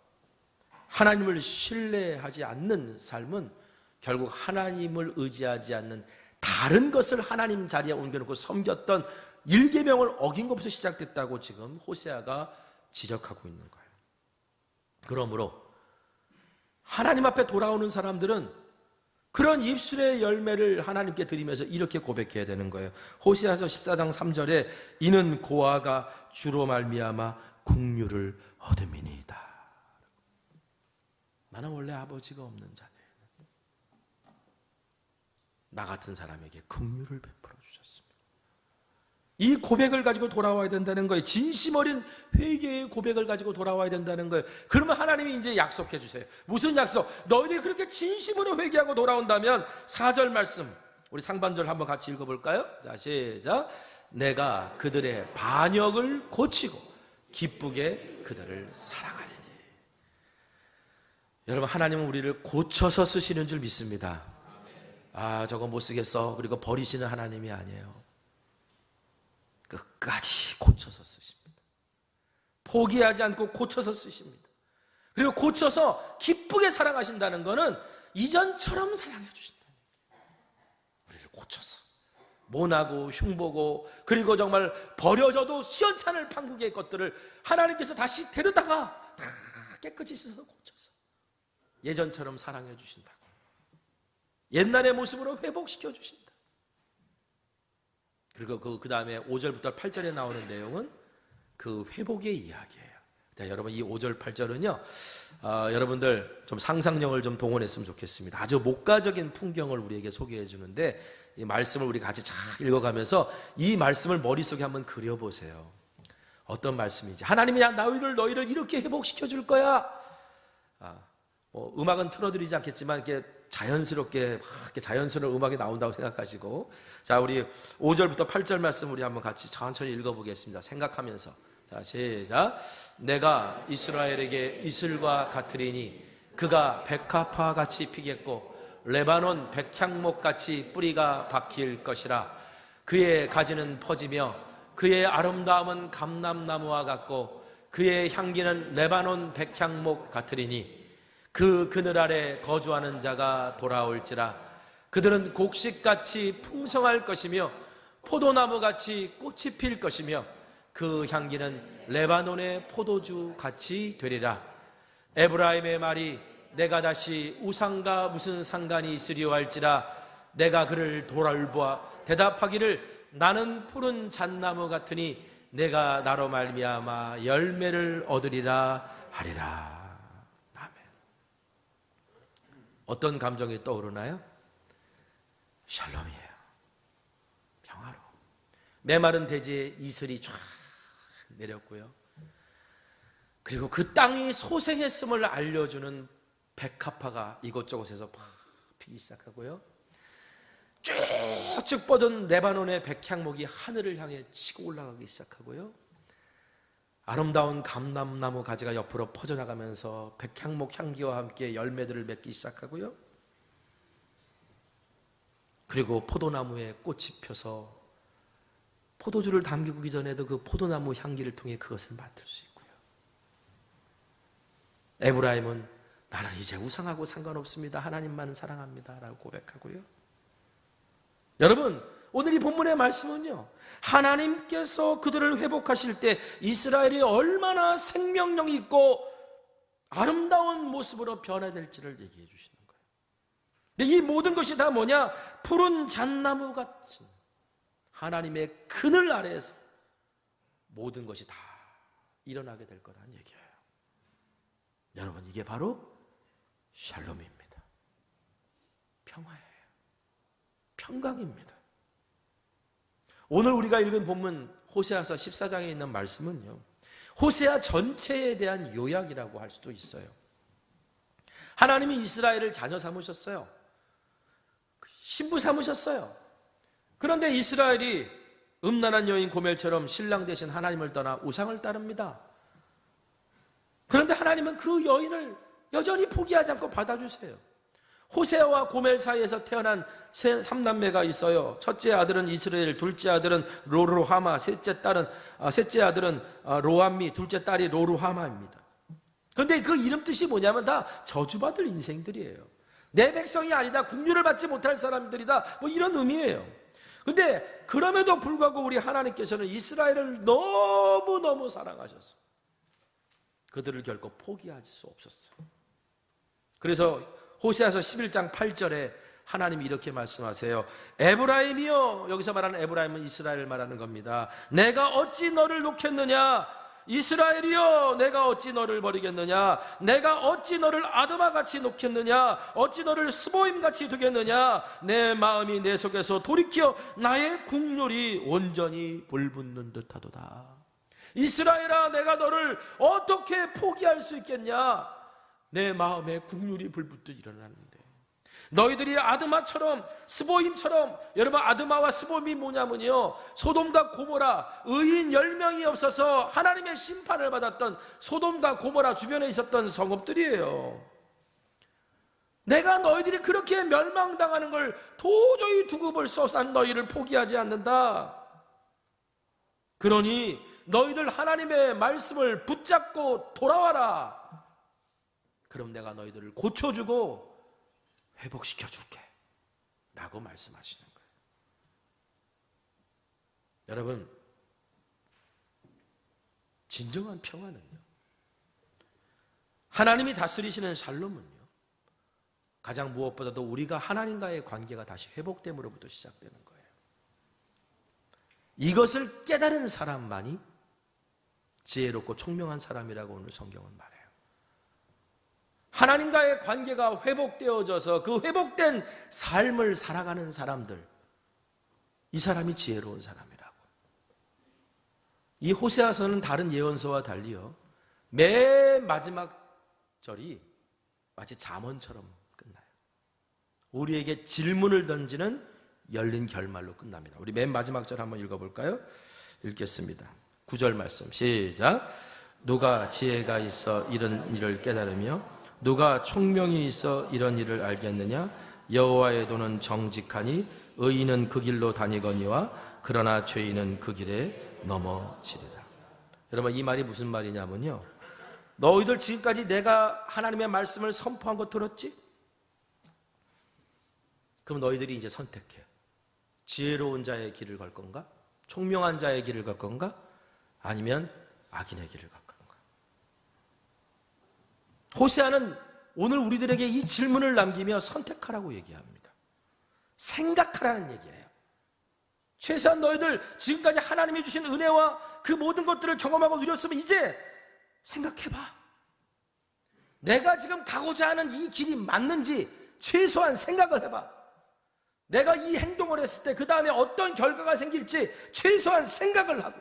하나님을 신뢰하지 않는 삶은 결국 하나님을 의지하지 않는 다른 것을 하나님 자리에 옮겨놓고 섬겼던 일계명을 어긴 것부터 시작됐다고 지금 호세아가 지적하고 있는 거예요. 그러므로 하나님 앞에 돌아오는 사람들은 그런 입술의 열매를 하나님께 드리면서 이렇게 고백해야 되는 거예요. 호세아서 14장 3절에 이는 고아가 주로 말미암아 긍휼을 얻음이니이다. 나는 원래 아버지가 없는 자네. 나 같은 사람에게 긍휼을 베풀어 주셨습니다. 이 고백을 가지고 돌아와야 된다는 거예요. 진심 어린 회개의 고백을 가지고 돌아와야 된다는 거예요. 그러면 하나님이 이제 약속해 주세요. 무슨 약속? 너희들이 그렇게 진심으로 회개하고 돌아온다면 4절 말씀, 우리 상반절 한번 같이 읽어볼까요? 자, 시작. 내가 그들의 반역을 고치고 기쁘게 그들을 사랑하리니. 여러분, 하나님은 우리를 고쳐서 쓰시는 줄 믿습니다. 아, 저거 못 쓰겠어. 그리고 버리시는 하나님이 아니에요. 끝까지 고쳐서 쓰십니다. 포기하지 않고 고쳐서 쓰십니다. 그리고 고쳐서 기쁘게 사랑하신다는 것은 이전처럼 사랑해 주신다는 거예요. 우리를 고쳐서 모나고 흉보고 그리고 정말 버려져도 시원찮을 판국의 것들을 하나님께서 다시 데려다가 다 깨끗이 씻어서 고쳐서 예전처럼 사랑해 주신다고, 옛날의 모습으로 회복시켜 주신다. 그리고 그 다음에 5절부터 8절에 나오는 내용은 그 회복의 이야기예요. 자, 여러분, 이 5절 8절은요 여러분들 좀 상상력을 좀 동원했으면 좋겠습니다. 아주 목가적인 풍경을 우리에게 소개해 주는데 이 말씀을 우리 같이 잘 읽어가면서 이 말씀을 머릿속에 한번 그려보세요. 어떤 말씀인지. 하나님이 너희를 이렇게 회복시켜 줄 거야. 음악은 틀어드리지 않겠지만 이렇게 자연스럽게 이렇게 자연스러운 음악이 나온다고 생각하시고, 자, 우리 5절부터 8절 말씀 우리 한번 같이 천천히 읽어보겠습니다. 생각하면서. 자, 시작. 내가 이스라엘에게 이슬과 같으리니 그가 백합화 같이 피겠고 레바논 백향목 같이 뿌리가 박힐 것이라. 그의 가지는 퍼지며 그의 아름다움은 감람나무와 같고 그의 향기는 레바논 백향목 같으리니 그 그늘 아래 거주하는 자가 돌아올지라. 그들은 곡식같이 풍성할 것이며 포도나무같이 꽃이 필 것이며 그 향기는 레바논의 포도주 같이 되리라. 에브라임의 말이 내가 다시 우상과 무슨 상관이 있으리요 할지라. 내가 그를 돌아보아 대답하기를 나는 푸른 잣나무 같으니 내가 나로 말미암아 열매를 얻으리라 하리라. 어떤 감정이 떠오르나요? 샬롬이에요. 평화로. 메마른 대지에 이슬이 쫙 내렸고요. 그리고 그 땅이 소생했음을 알려주는 백합화가 이곳저곳에서 막 피기 시작하고요. 쭉쭉 뻗은 레바논의 백향목이 하늘을 향해 치고 올라가기 시작하고요. 아름다운 감람나무 가지가 옆으로 퍼져나가면서 백향목 향기와 함께 열매들을 맺기 시작하고요. 그리고 포도나무에 꽃이 펴서 포도주를 담기기 전에도 그 포도나무 향기를 통해 그것을 맡을 수 있고요. 에브라임은 나는 이제 우상하고 상관없습니다. 하나님만 사랑합니다. 라고 고백하고요. 여러분, 오늘 이 본문의 말씀은요, 하나님께서 그들을 회복하실 때 이스라엘이 얼마나 생명력 있고 아름다운 모습으로 변화될지를 얘기해 주시는 거예요. 근데 이 모든 것이 다 뭐냐? 푸른 잣나무 같은 하나님의 그늘 아래에서 모든 것이 다 일어나게 될 거라는 얘기예요. 여러분, 이게 바로 샬롬입니다. 평화예요. 평강입니다. 오늘 우리가 읽은 본문 호세아서 14장에 있는 말씀은요, 호세아 전체에 대한 요약이라고 할 수도 있어요. 하나님이 이스라엘을 자녀 삼으셨어요. 신부 삼으셨어요. 그런데 이스라엘이 음란한 여인 고멜처럼 신랑 대신 하나님을 떠나 우상을 따릅니다. 그런데 하나님은 그 여인을 여전히 포기하지 않고 받아주세요. 호세아와 고멜 사이에서 태어난 3남매가 있어요. 첫째 아들은 이스라엘, 둘째 아들은 로루하마, 셋째 아들은 로암미, 둘째 딸이 로루하마입니다. 그런데 그 이름 뜻이 뭐냐면 다 저주받을 인생들이에요. 내 백성이 아니다, 국류를 받지 못할 사람들이다, 뭐 이런 의미예요. 근데 그럼에도 불구하고 우리 하나님께서는 이스라엘을 너무너무 사랑하셔서 그들을 결코 포기할 수 없었어요. 그래서 호세아서 11장 8절에 하나님이 이렇게 말씀하세요. 에브라임이여, 여기서 말하는 에브라임은 이스라엘을 말하는 겁니다. 내가 어찌 너를 놓겠느냐? 이스라엘이여, 내가 어찌 너를 버리겠느냐? 내가 어찌 너를 아드마같이 놓겠느냐? 어찌 너를 스보임같이 두겠느냐? 내 마음이 내 속에서 돌이켜 나의 국률이 온전히 불붙는 듯하도다. 이스라엘아, 내가 너를 어떻게 포기할 수 있겠냐? 내 마음에 국률이 불붙듯 일어나는데, 너희들이 아드마처럼 스보임처럼, 여러분 아드마와 스보임이 뭐냐면요, 소돔과 고모라 의인 10명이 없어서 하나님의 심판을 받았던 소돔과 고모라 주변에 있었던 성읍들이에요. 내가 너희들이 그렇게 멸망당하는 걸 도저히 두고 볼 수 없어 너희를 포기하지 않는다. 그러니 너희들 하나님의 말씀을 붙잡고 돌아와라. 그럼 내가 너희들을 고쳐주고 회복시켜줄게 라고 말씀하시는 거예요. 여러분, 진정한 평화는요, 하나님이 다스리시는 샬롬은요, 가장 무엇보다도 우리가 하나님과의 관계가 다시 회복됨으로부터 시작되는 거예요. 이것을 깨달은 사람만이 지혜롭고 총명한 사람이라고 오늘 성경은 말해요. 하나님과의 관계가 회복되어져서 그 회복된 삶을 살아가는 사람들, 이 사람이 지혜로운 사람이라고. 이 호세아서는 다른 예언서와 달리요, 맨 마지막 절이 마치 잠언처럼 끝나요. 우리에게 질문을 던지는 열린 결말로 끝납니다. 우리 맨 마지막 절 한번 읽어볼까요? 읽겠습니다. 9절 말씀 시작. 누가 지혜가 있어 이런 일을 깨달으며 누가 총명이 있어 이런 일을 알겠느냐? 여호와의 도는 정직하니 의인은 그 길로 다니거니와 그러나 죄인은 그 길에 넘어지리라. 여러분, 이 말이 무슨 말이냐면요, 너희들 지금까지 내가 하나님의 말씀을 선포한 거 들었지? 그럼 너희들이 이제 선택해. 지혜로운 자의 길을 갈 건가? 총명한 자의 길을 갈 건가? 아니면 악인의 길을 갈 건가? 호세아는 오늘 우리들에게 이 질문을 남기며 선택하라고 얘기합니다. 생각하라는 얘기예요. 최소한 너희들 지금까지 하나님이 주신 은혜와 그 모든 것들을 경험하고 누렸으면 이제 생각해봐. 내가 지금 가고자 하는 이 길이 맞는지 최소한 생각을 해봐. 내가 이 행동을 했을 때 그 다음에 어떤 결과가 생길지 최소한 생각을 하고,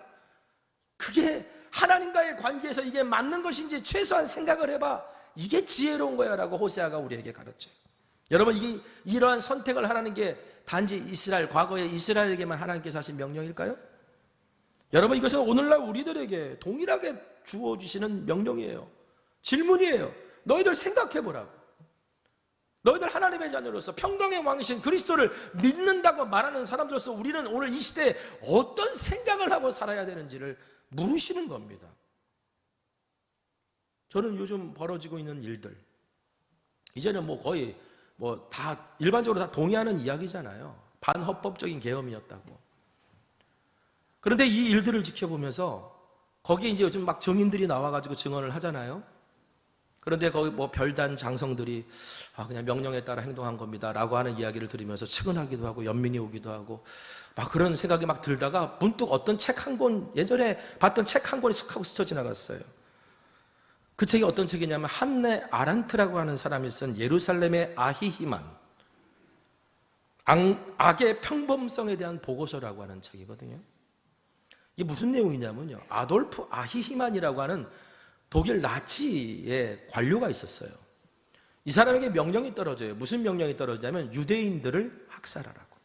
그게 하나님과의 관계에서 이게 맞는 것인지 최소한 생각을 해봐. 이게 지혜로운 거야 라고 호세아가 우리에게 가르쳐요. 여러분, 이러한 선택을 하라는 게 단지 이스라엘, 과거의 이스라엘에게만 하나님께서 하신 명령일까요? 여러분, 이것은 오늘날 우리들에게 동일하게 주어주시는 명령이에요. 질문이에요. 너희들 생각해보라고. 너희들 하나님의 자녀로서 평강의 왕이신 그리스도를 믿는다고 말하는 사람들로서 우리는 오늘 이 시대에 어떤 생각을 하고 살아야 되는지를 물으시는 겁니다. 저는 요즘 벌어지고 있는 일들, 이제는 거의 다 일반적으로 다 동의하는 이야기잖아요. 반헌법적인 계엄이었다고. 그런데 이 일들을 지켜보면서 거기에 이제 요즘 막 증인들이 나와가지고 증언을 하잖아요. 그런데 거기 별단 장성들이 그냥 명령에 따라 행동한 겁니다 라고 하는 이야기를 들으면서 측은하기도 하고 연민이 오기도 하고 막 그런 생각이 막 들다가 문득 어떤 책 한 권, 예전에 봤던 책 한 권이 쑥 하고 스쳐 지나갔어요. 그 책이 어떤 책이냐면 한네 아란트라고 하는 사람이 쓴 예루살렘의 아히히만, 악의 평범성에 대한 보고서라고 하는 책이거든요. 이게 무슨 내용이냐면요, 아돌프 아히히만이라고 하는 독일 나치의 관료가 있었어요. 이 사람에게 명령이 떨어져요. 무슨 명령이 떨어지냐면 유대인들을 학살하라고.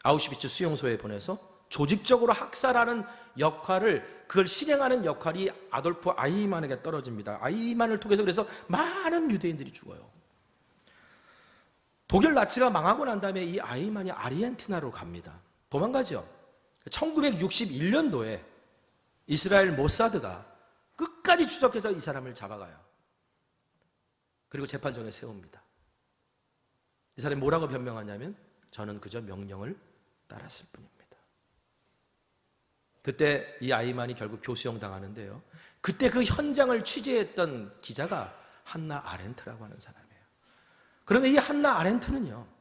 아우슈비츠 수용소에 보내서 조직적으로 학살하는 역할을, 그걸 실행하는 역할이 아돌프 아히히만에게 떨어집니다. 아히히만을 통해서 그래서 많은 유대인들이 죽어요. 독일 나치가 망하고 난 다음에 이 아히히만이 아르헨티나로 갑니다. 도망가죠. 1961년도에 이스라엘 모사드가 끝까지 추적해서 이 사람을 잡아가요. 그리고 재판정에 세웁니다. 이 사람이 뭐라고 변명하냐면 저는 그저 명령을 따랐을 뿐입니다. 그때 이 아히히만이 결국 교수형 당하는데요, 그때 그 현장을 취재했던 기자가 한나 아렌트라고 하는 사람이에요. 그런데 이 한나 아렌트는요,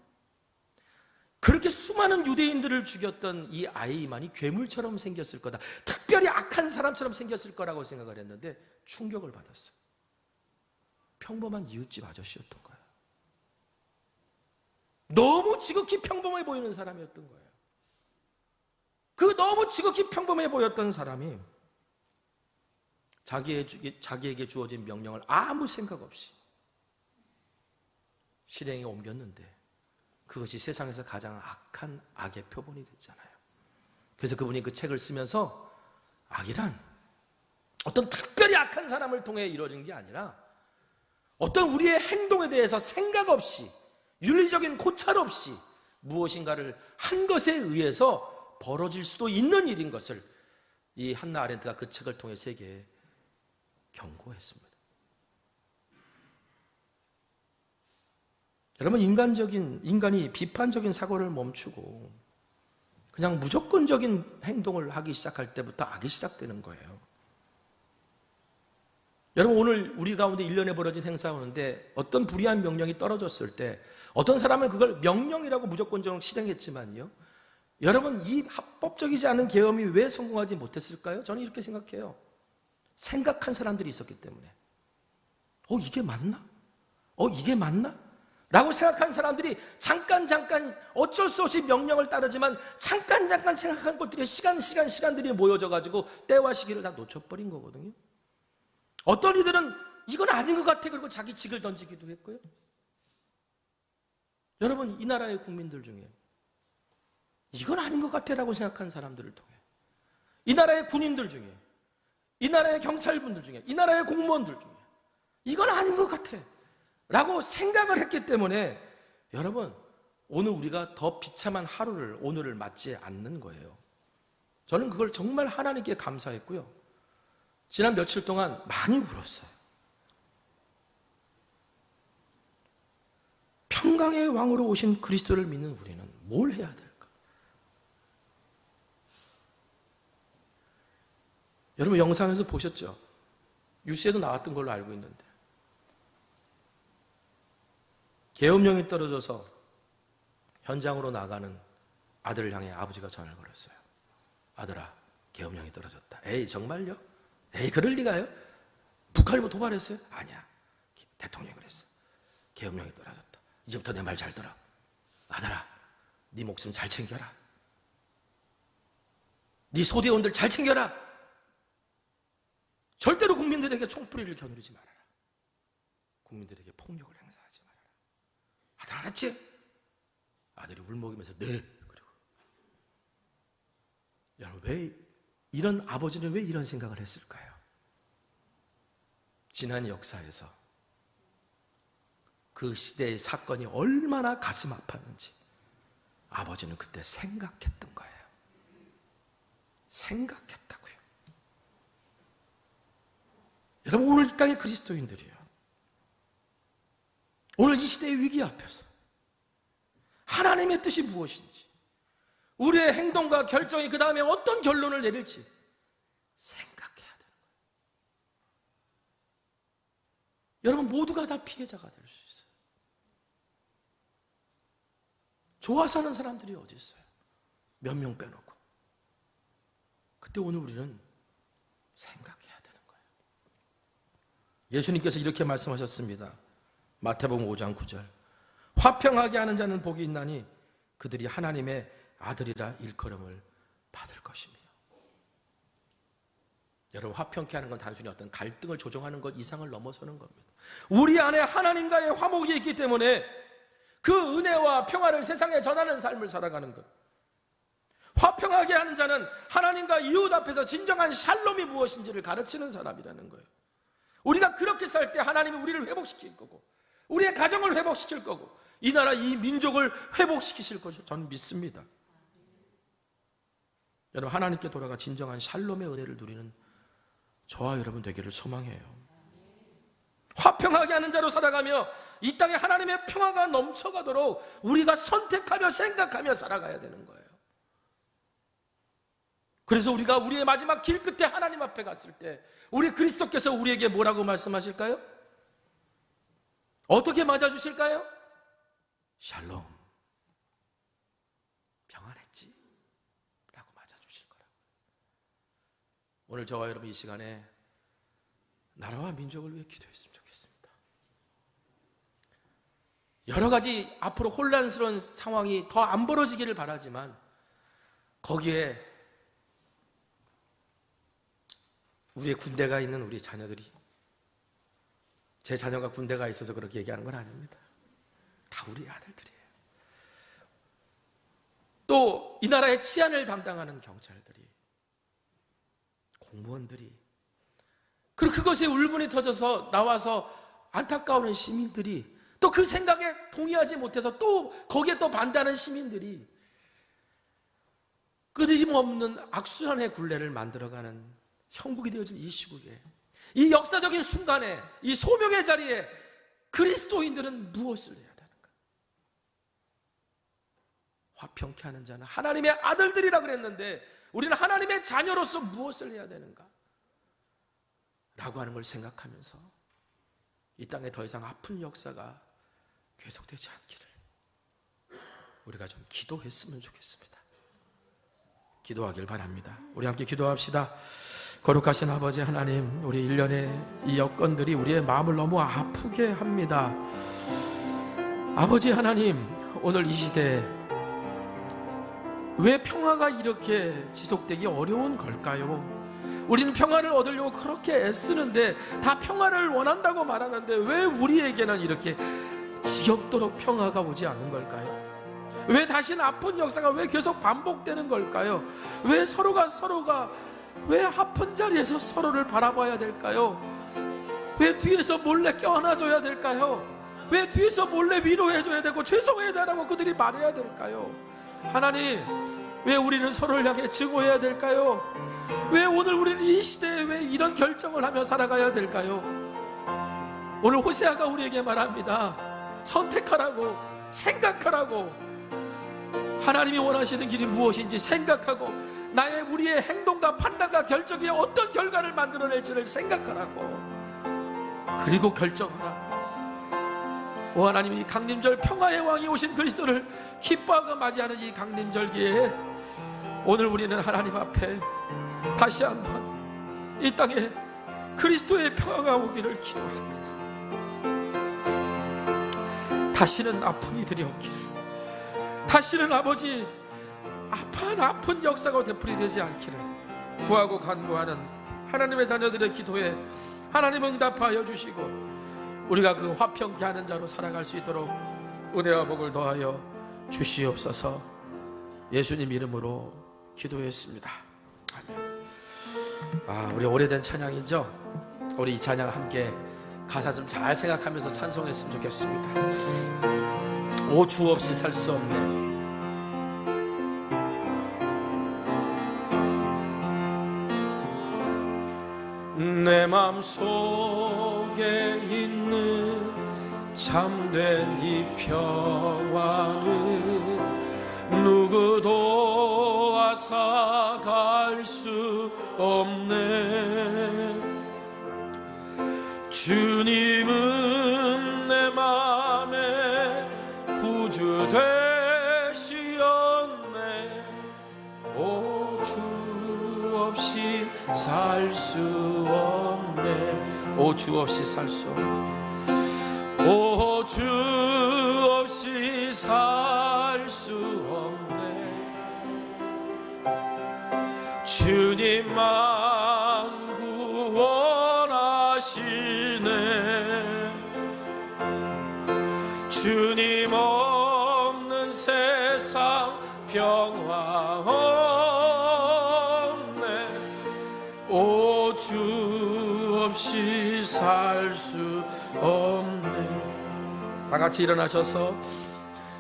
그렇게 수많은 유대인들을 죽였던 이 아히히만이 괴물처럼 생겼을 거다, 특별히 악한 사람처럼 생겼을 거라고 생각을 했는데 충격을 받았어요. 평범한 이웃집 아저씨였던 거예요. 너무 지극히 평범해 보이는 사람이었던 거예요. 그 너무 지극히 평범해 보였던 사람이 자기에게 주어진 명령을 아무 생각 없이 실행에 옮겼는데 그것이 세상에서 가장 악한 악의 표본이 됐잖아요. 그래서 그분이 그 책을 쓰면서 악이란 어떤 특별히 악한 사람을 통해 이루어진 게 아니라 어떤 우리의 행동에 대해서 생각 없이, 윤리적인 고찰 없이 무엇인가를 한 것에 의해서 벌어질 수도 있는 일인 것을 이 한나 아렌트가 그 책을 통해 세계에 경고했습니다. 여러분, 인간이 비판적인 사고를 멈추고 그냥 무조건적인 행동을 하기 시작할 때부터 악이 시작되는 거예요. 여러분, 오늘 우리 가운데 1년에 벌어진 행사가 오는데 어떤 불의한 명령이 떨어졌을 때 어떤 사람은 그걸 명령이라고 무조건적으로 실행했지만요, 여러분, 이 합법적이지 않은 계엄이 왜 성공하지 못했을까요? 저는 이렇게 생각해요. 생각한 사람들이 있었기 때문에. 이게 맞나? 이게 맞나? 라고 생각한 사람들이 잠깐 어쩔 수 없이 명령을 따르지만 잠깐 생각한 것들이 시간들이 모여져가지고 때와 시기를 다 놓쳐버린 거거든요. 어떤 이들은 이건 아닌 것 같아, 그리고 자기 직을 던지기도 했고요. 여러분, 이 나라의 국민들 중에 이건 아닌 것 같아 라고 생각한 사람들을 통해, 이 나라의 군인들 중에, 이 나라의 경찰분들 중에, 이 나라의 공무원들 중에 이건 아닌 것 같아 라고 생각을 했기 때문에 여러분, 오늘 우리가 더 비참한 하루를, 오늘을 맞지 않는 거예요. 저는 그걸 정말 하나님께 감사했고요, 지난 며칠 동안 많이 울었어요. 평강의 왕으로 오신 그리스도를 믿는 우리는 뭘 해야 될까? 여러분, 영상에서 보셨죠? 뉴스에도 나왔던 걸로 알고 있는데 계엄령이 떨어져서 현장으로 나가는 아들을 향해 아버지가 전화를 걸었어요. 아들아, 계엄령이 떨어졌다. 에이, 정말요? 에이, 그럴 리가요? 북한이 뭐 도발했어요? 아니야, 대통령이 그랬어. 계엄령이 떨어졌다. 이제부터 내 말 잘 들어. 아들아, 네 목숨 잘 챙겨라. 네 소대원들 잘 챙겨라. 절대로 국민들에게 총뿌리를 겨누르지 말아라. 국민들에게 폭력을 행사하지 말아라. 아들, 알았지? 아들이 울먹이면서 네. 그리고 여러분, 이런 아버지는 왜 이런 생각을 했을까요? 지난 역사에서 그 시대의 사건이 얼마나 가슴 아팠는지 아버지는 그때 생각했던 거예요. 생각했다고요. 여러분, 오늘 이 땅의 그리스도인들이요, 오늘 이 시대의 위기 앞에서 하나님의 뜻이 무엇인지, 우리의 행동과 결정이 그 다음에 어떤 결론을 내릴지 생각해야 되는 거예요. 여러분, 모두가 다 피해자가 될 수 있어요. 좋아 사는 사람들이 어디 있어요? 몇 명 빼놓고. 그때 오늘 우리는 생각해야 되는 거예요. 예수님께서 이렇게 말씀하셨습니다. 마태복음 5장 9절. 화평하게 하는 자는 복이 있나니 그들이 하나님의 아들이라 일컬음을 받을 것이며. 여러분, 화평케 하는 건 단순히 어떤 갈등을 조정하는 것 이상을 넘어서는 겁니다. 우리 안에 하나님과의 화목이 있기 때문에 그 은혜와 평화를 세상에 전하는 삶을 살아가는 것. 화평하게 하는 자는 하나님과 이웃 앞에서 진정한 샬롬이 무엇인지를 가르치는 사람이라는 거예요. 우리가 그렇게 살 때 하나님이 우리를 회복시킬 거고, 우리의 가정을 회복시킬 거고, 이 나라 이 민족을 회복시키실 것을 저는 믿습니다. 여러분, 하나님께 돌아가 진정한 샬롬의 은혜를 누리는 저와 여러분 되기를 소망해요. 화평하게 하는 자로 살아가며 이 땅에 하나님의 평화가 넘쳐가도록 우리가 선택하며 생각하며 살아가야 되는 거예요. 그래서 우리가 우리의 마지막 길 끝에 하나님 앞에 갔을 때 우리 그리스도께서 우리에게 뭐라고 말씀하실까요? 어떻게 맞아주실까요? 샬롬, 평안했지? 라고 맞아주실 거라고. 오늘 저와 여러분 이 시간에 나라와 민족을 위해 기도했으면 좋겠습니다. 여러 가지 앞으로 혼란스러운 상황이 더 안 벌어지기를 바라지만 거기에 우리의 군대가 있는 우리 자녀들이, 제 자녀가 군대가 있어서 그렇게 얘기하는 건 아닙니다. 다 우리 아들들이에요. 또 이 나라의 치안을 담당하는 경찰들이, 공무원들이, 그리고 그것에 울분이 터져서 나와서 안타까워하는 시민들이, 또 그 생각에 동의하지 못해서 또 거기에 또 반대하는 시민들이 끊임없는 악순환의 굴레를 만들어가는 형국이 되어진 이 시국에, 이 역사적인 순간에, 이 소명의 자리에 그리스도인들은 무엇을 해야 되는가? 화평케 하는 자는 하나님의 아들들이라 그랬는데 우리는 하나님의 자녀로서 무엇을 해야 되는가? 라고 하는 걸 생각하면서 이 땅에 더 이상 아픈 역사가 계속되지 않기를 우리가 좀 기도했으면 좋겠습니다. 기도하길 바랍니다. 우리 함께 기도합시다. 거룩하신 아버지 하나님, 우리 일련의 이 여건들이 우리의 마음을 너무 아프게 합니다. 아버지 하나님, 오늘 이 시대에 왜 평화가 이렇게 지속되기 어려운 걸까요? 우리는 평화를 얻으려고 그렇게 애쓰는데, 다 평화를 원한다고 말하는데 왜 우리에게는 이렇게 지겹도록 평화가 오지 않는 걸까요? 왜 다시는 아픈 역사가 왜 계속 반복되는 걸까요? 왜 서로가 왜 아픈 자리에서 서로를 바라봐야 될까요? 왜 뒤에서 몰래 껴안아줘야 될까요? 왜 뒤에서 몰래 위로해줘야 되고 죄송해달라고 그들이 말해야 될까요? 하나님, 왜 우리는 서로를 향해 증오해야 될까요? 왜 오늘 우리는 이 시대에 왜 이런 결정을 하며 살아가야 될까요? 오늘 호세아가 우리에게 말합니다. 선택하라고, 생각하라고. 하나님이 원하시는 길이 무엇인지 생각하고 우리의 행동과 판단과 결정이 어떤 결과를 만들어낼지를 생각하라고, 그리고 결정하라고. 오 하나님, 이 강림절 평화의 왕이 오신 그리스도를 기뻐하고 맞이하는 이 강림절기에 오늘 우리는 하나님 앞에 다시 한번 이 땅에 그리스도의 평화가 오기를 기도합니다. 다시는 아픈 이들이 없기를, 다시는 아버지 아픈 역사가 되풀이되지 않기를 구하고 간구하는 하나님의 자녀들의 기도에 하나님 응답하여 주시고 우리가 그 화평케 하는 자로 살아갈 수 있도록 은혜와 복을 더하여 주시옵소서. 예수님 이름으로 기도했습니다. 아멘. 우리 오래된 찬양이죠? 우리 이 찬양 함께 가사 좀 잘 생각하면서 찬송했으면 좋겠습니다. 오 주 없이 살 수 없네. 내 맘속에 있는 참된 이 평화는 누구도 앗아갈 수 없네. 주님은 내 맘에 구주 되시었네. 오 주 없이 살 수 없네. 오 주 없이 살 수 없네. 오 주 없이 살 수 없네. 주님만 주님 없는 세상 평화 없네. 오, 주 없이 살 수 없네. 다 같이 일어나셔서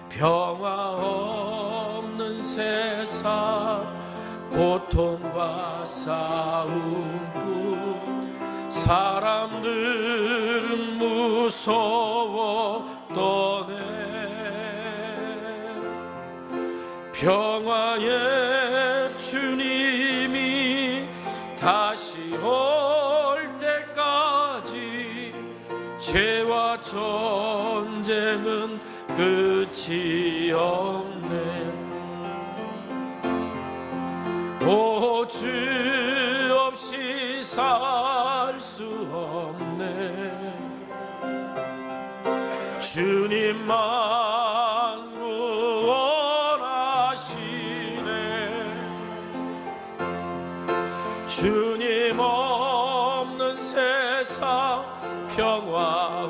평화 없는 세상 고통과 싸움뿐 사람들은 무서워 떠네. 평화의 주님이 다시 올 때까지 죄와 전쟁은 끝이 없네. 오, 주 없이 살 수 없네. 주님만 구원하시네. 주님 없는 세상 평화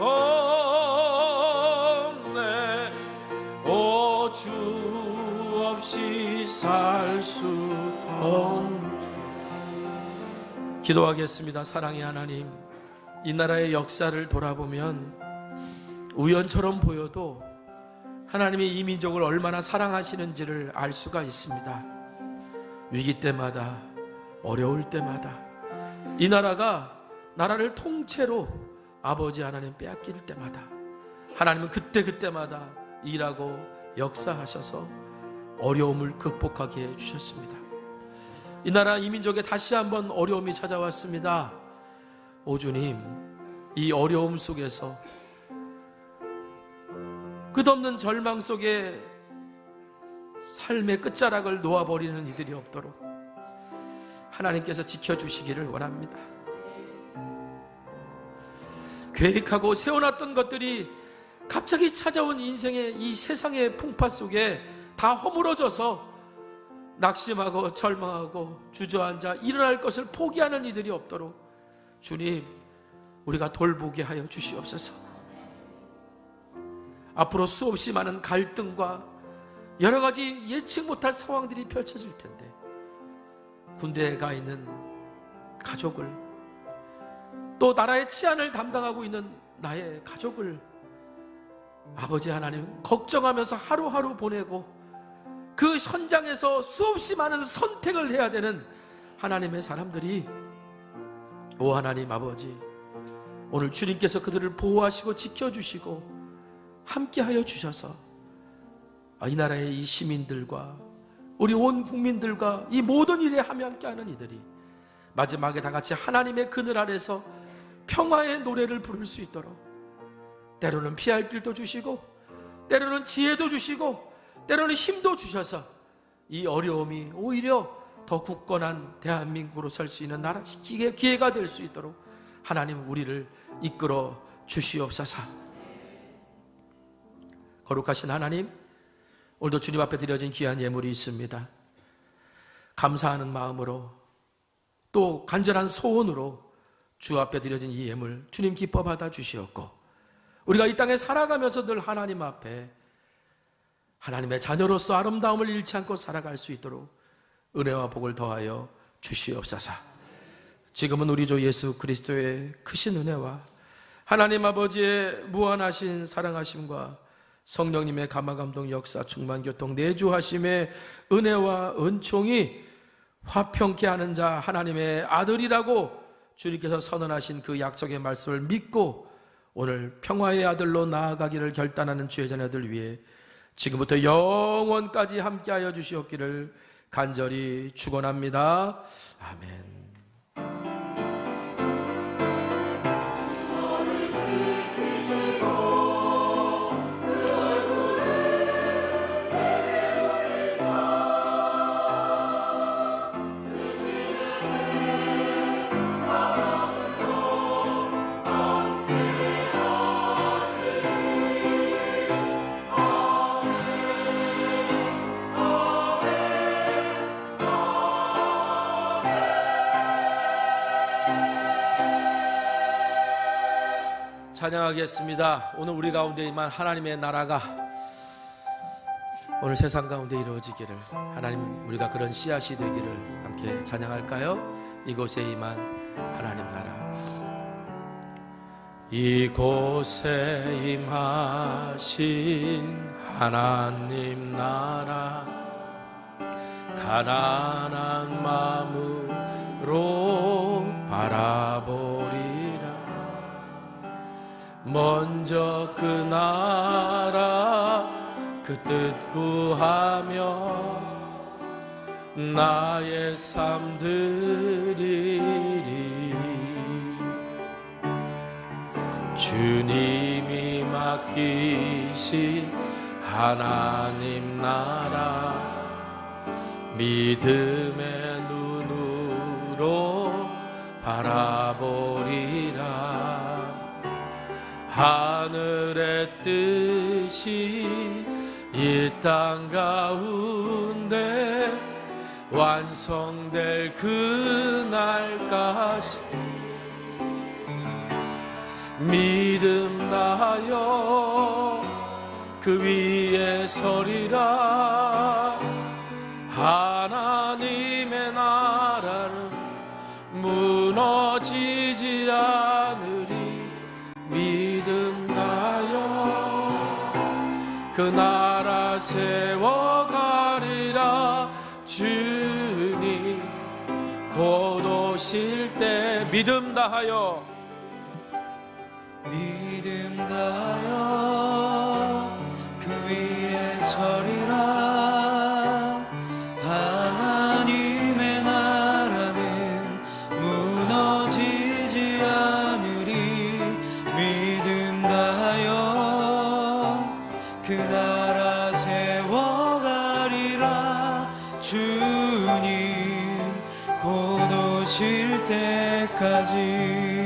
없네. 오, 주 없이 살 수 없네. 기도하겠습니다. 사랑의 하나님, 이 나라의 역사를 돌아보면 우연처럼 보여도 하나님이 이 민족을 얼마나 사랑하시는지를 알 수가 있습니다. 위기 때마다, 어려울 때마다, 이 나라를 통째로 아버지 하나님 빼앗길 때마다 하나님은 그때마다 일하고 역사하셔서 어려움을 극복하게 해주셨습니다. 이 나라, 이 민족에 다시 한번 어려움이 찾아왔습니다. 오 주님, 이 어려움 속에서, 끝없는 절망 속에 삶의 끝자락을 놓아버리는 이들이 없도록 하나님께서 지켜주시기를 원합니다. 계획하고 세워놨던 것들이 갑자기 찾아온 인생의 이 세상의 풍파 속에 다 허물어져서 낙심하고 절망하고 주저앉아 일어날 것을 포기하는 이들이 없도록 주님, 우리가 돌보게 하여 주시옵소서. 앞으로 수없이 많은 갈등과 여러 가지 예측 못할 상황들이 펼쳐질 텐데, 군대에 가 있는 가족을, 또 나라의 치안을 담당하고 있는 나의 가족을 아버지 하나님 걱정하면서 하루하루 보내고 그 현장에서 수없이 많은 선택을 해야 되는 하나님의 사람들이, 오 하나님 아버지, 오늘 주님께서 그들을 보호하시고 지켜주시고 함께하여 주셔서 이 나라의 이 시민들과 우리 온 국민들과 이 모든 일에 함께하는 이들이 마지막에 다 같이 하나님의 그늘 아래서 평화의 노래를 부를 수 있도록, 때로는 피할 길도 주시고 때로는 지혜도 주시고 때로는 힘도 주셔서 이 어려움이 오히려 더 굳건한 대한민국으로 설 수 있는 나라 기회가 될 수 있도록 하나님 우리를 이끌어 주시옵소서. 거룩하신 하나님, 오늘도 주님 앞에 드려진 귀한 예물이 있습니다. 감사하는 마음으로 또 간절한 소원으로 주 앞에 드려진 이 예물 주님 기뻐 받아 주시옵고, 우리가 이 땅에 살아가면서 늘 하나님 앞에 하나님의 자녀로서 아름다움을 잃지 않고 살아갈 수 있도록 은혜와 복을 더하여 주시옵소서. 지금은 우리 주 예수 그리스도의 크신 은혜와 하나님 아버지의 무한하신 사랑하심과 성령님의 감화감동 역사 충만 교통 내주하심의 은혜와 은총이 화평케 하는 자 하나님의 아들이라고 주님께서 선언하신 그 약속의 말씀을 믿고 오늘 평화의 아들로 나아가기를 결단하는 주의 자녀들 위해 지금부터 영원까지 함께하여 주시옵기를 간절히 축원합니다. 아멘. 찬양하겠습니다. 오늘 우리 가운데 임한 하나님의 나라가 오늘 세상 가운데 이루어지기를, 하나님 우리가 그런 씨앗이 되기를 함께 찬양할까요? 이곳에 임한 하나님 나라. 이곳에 임하신 하나님 나라, 가난한 마음으로 바라보리라. 먼저 그 나라 그 뜻 구하며 나의 삶 드리리. 주님이 맡기신 하나님 나라, 믿음의 눈으로 바라보리라. 하늘의 뜻이 이 땅 가운데 완성될 그날까지 믿음 다하여 그 위에 서리라. 하나님의 나라는 무너지지 않으리. 믿음 다하여 그 나라 세워가리라. 주님 곧 오실 때 믿음 다하여 그 위에 서리라. 하나님의 나라는 무너지지 않으리. 믿음 다하여 그 나라 세워가리라. 주님 곧 오실 때까지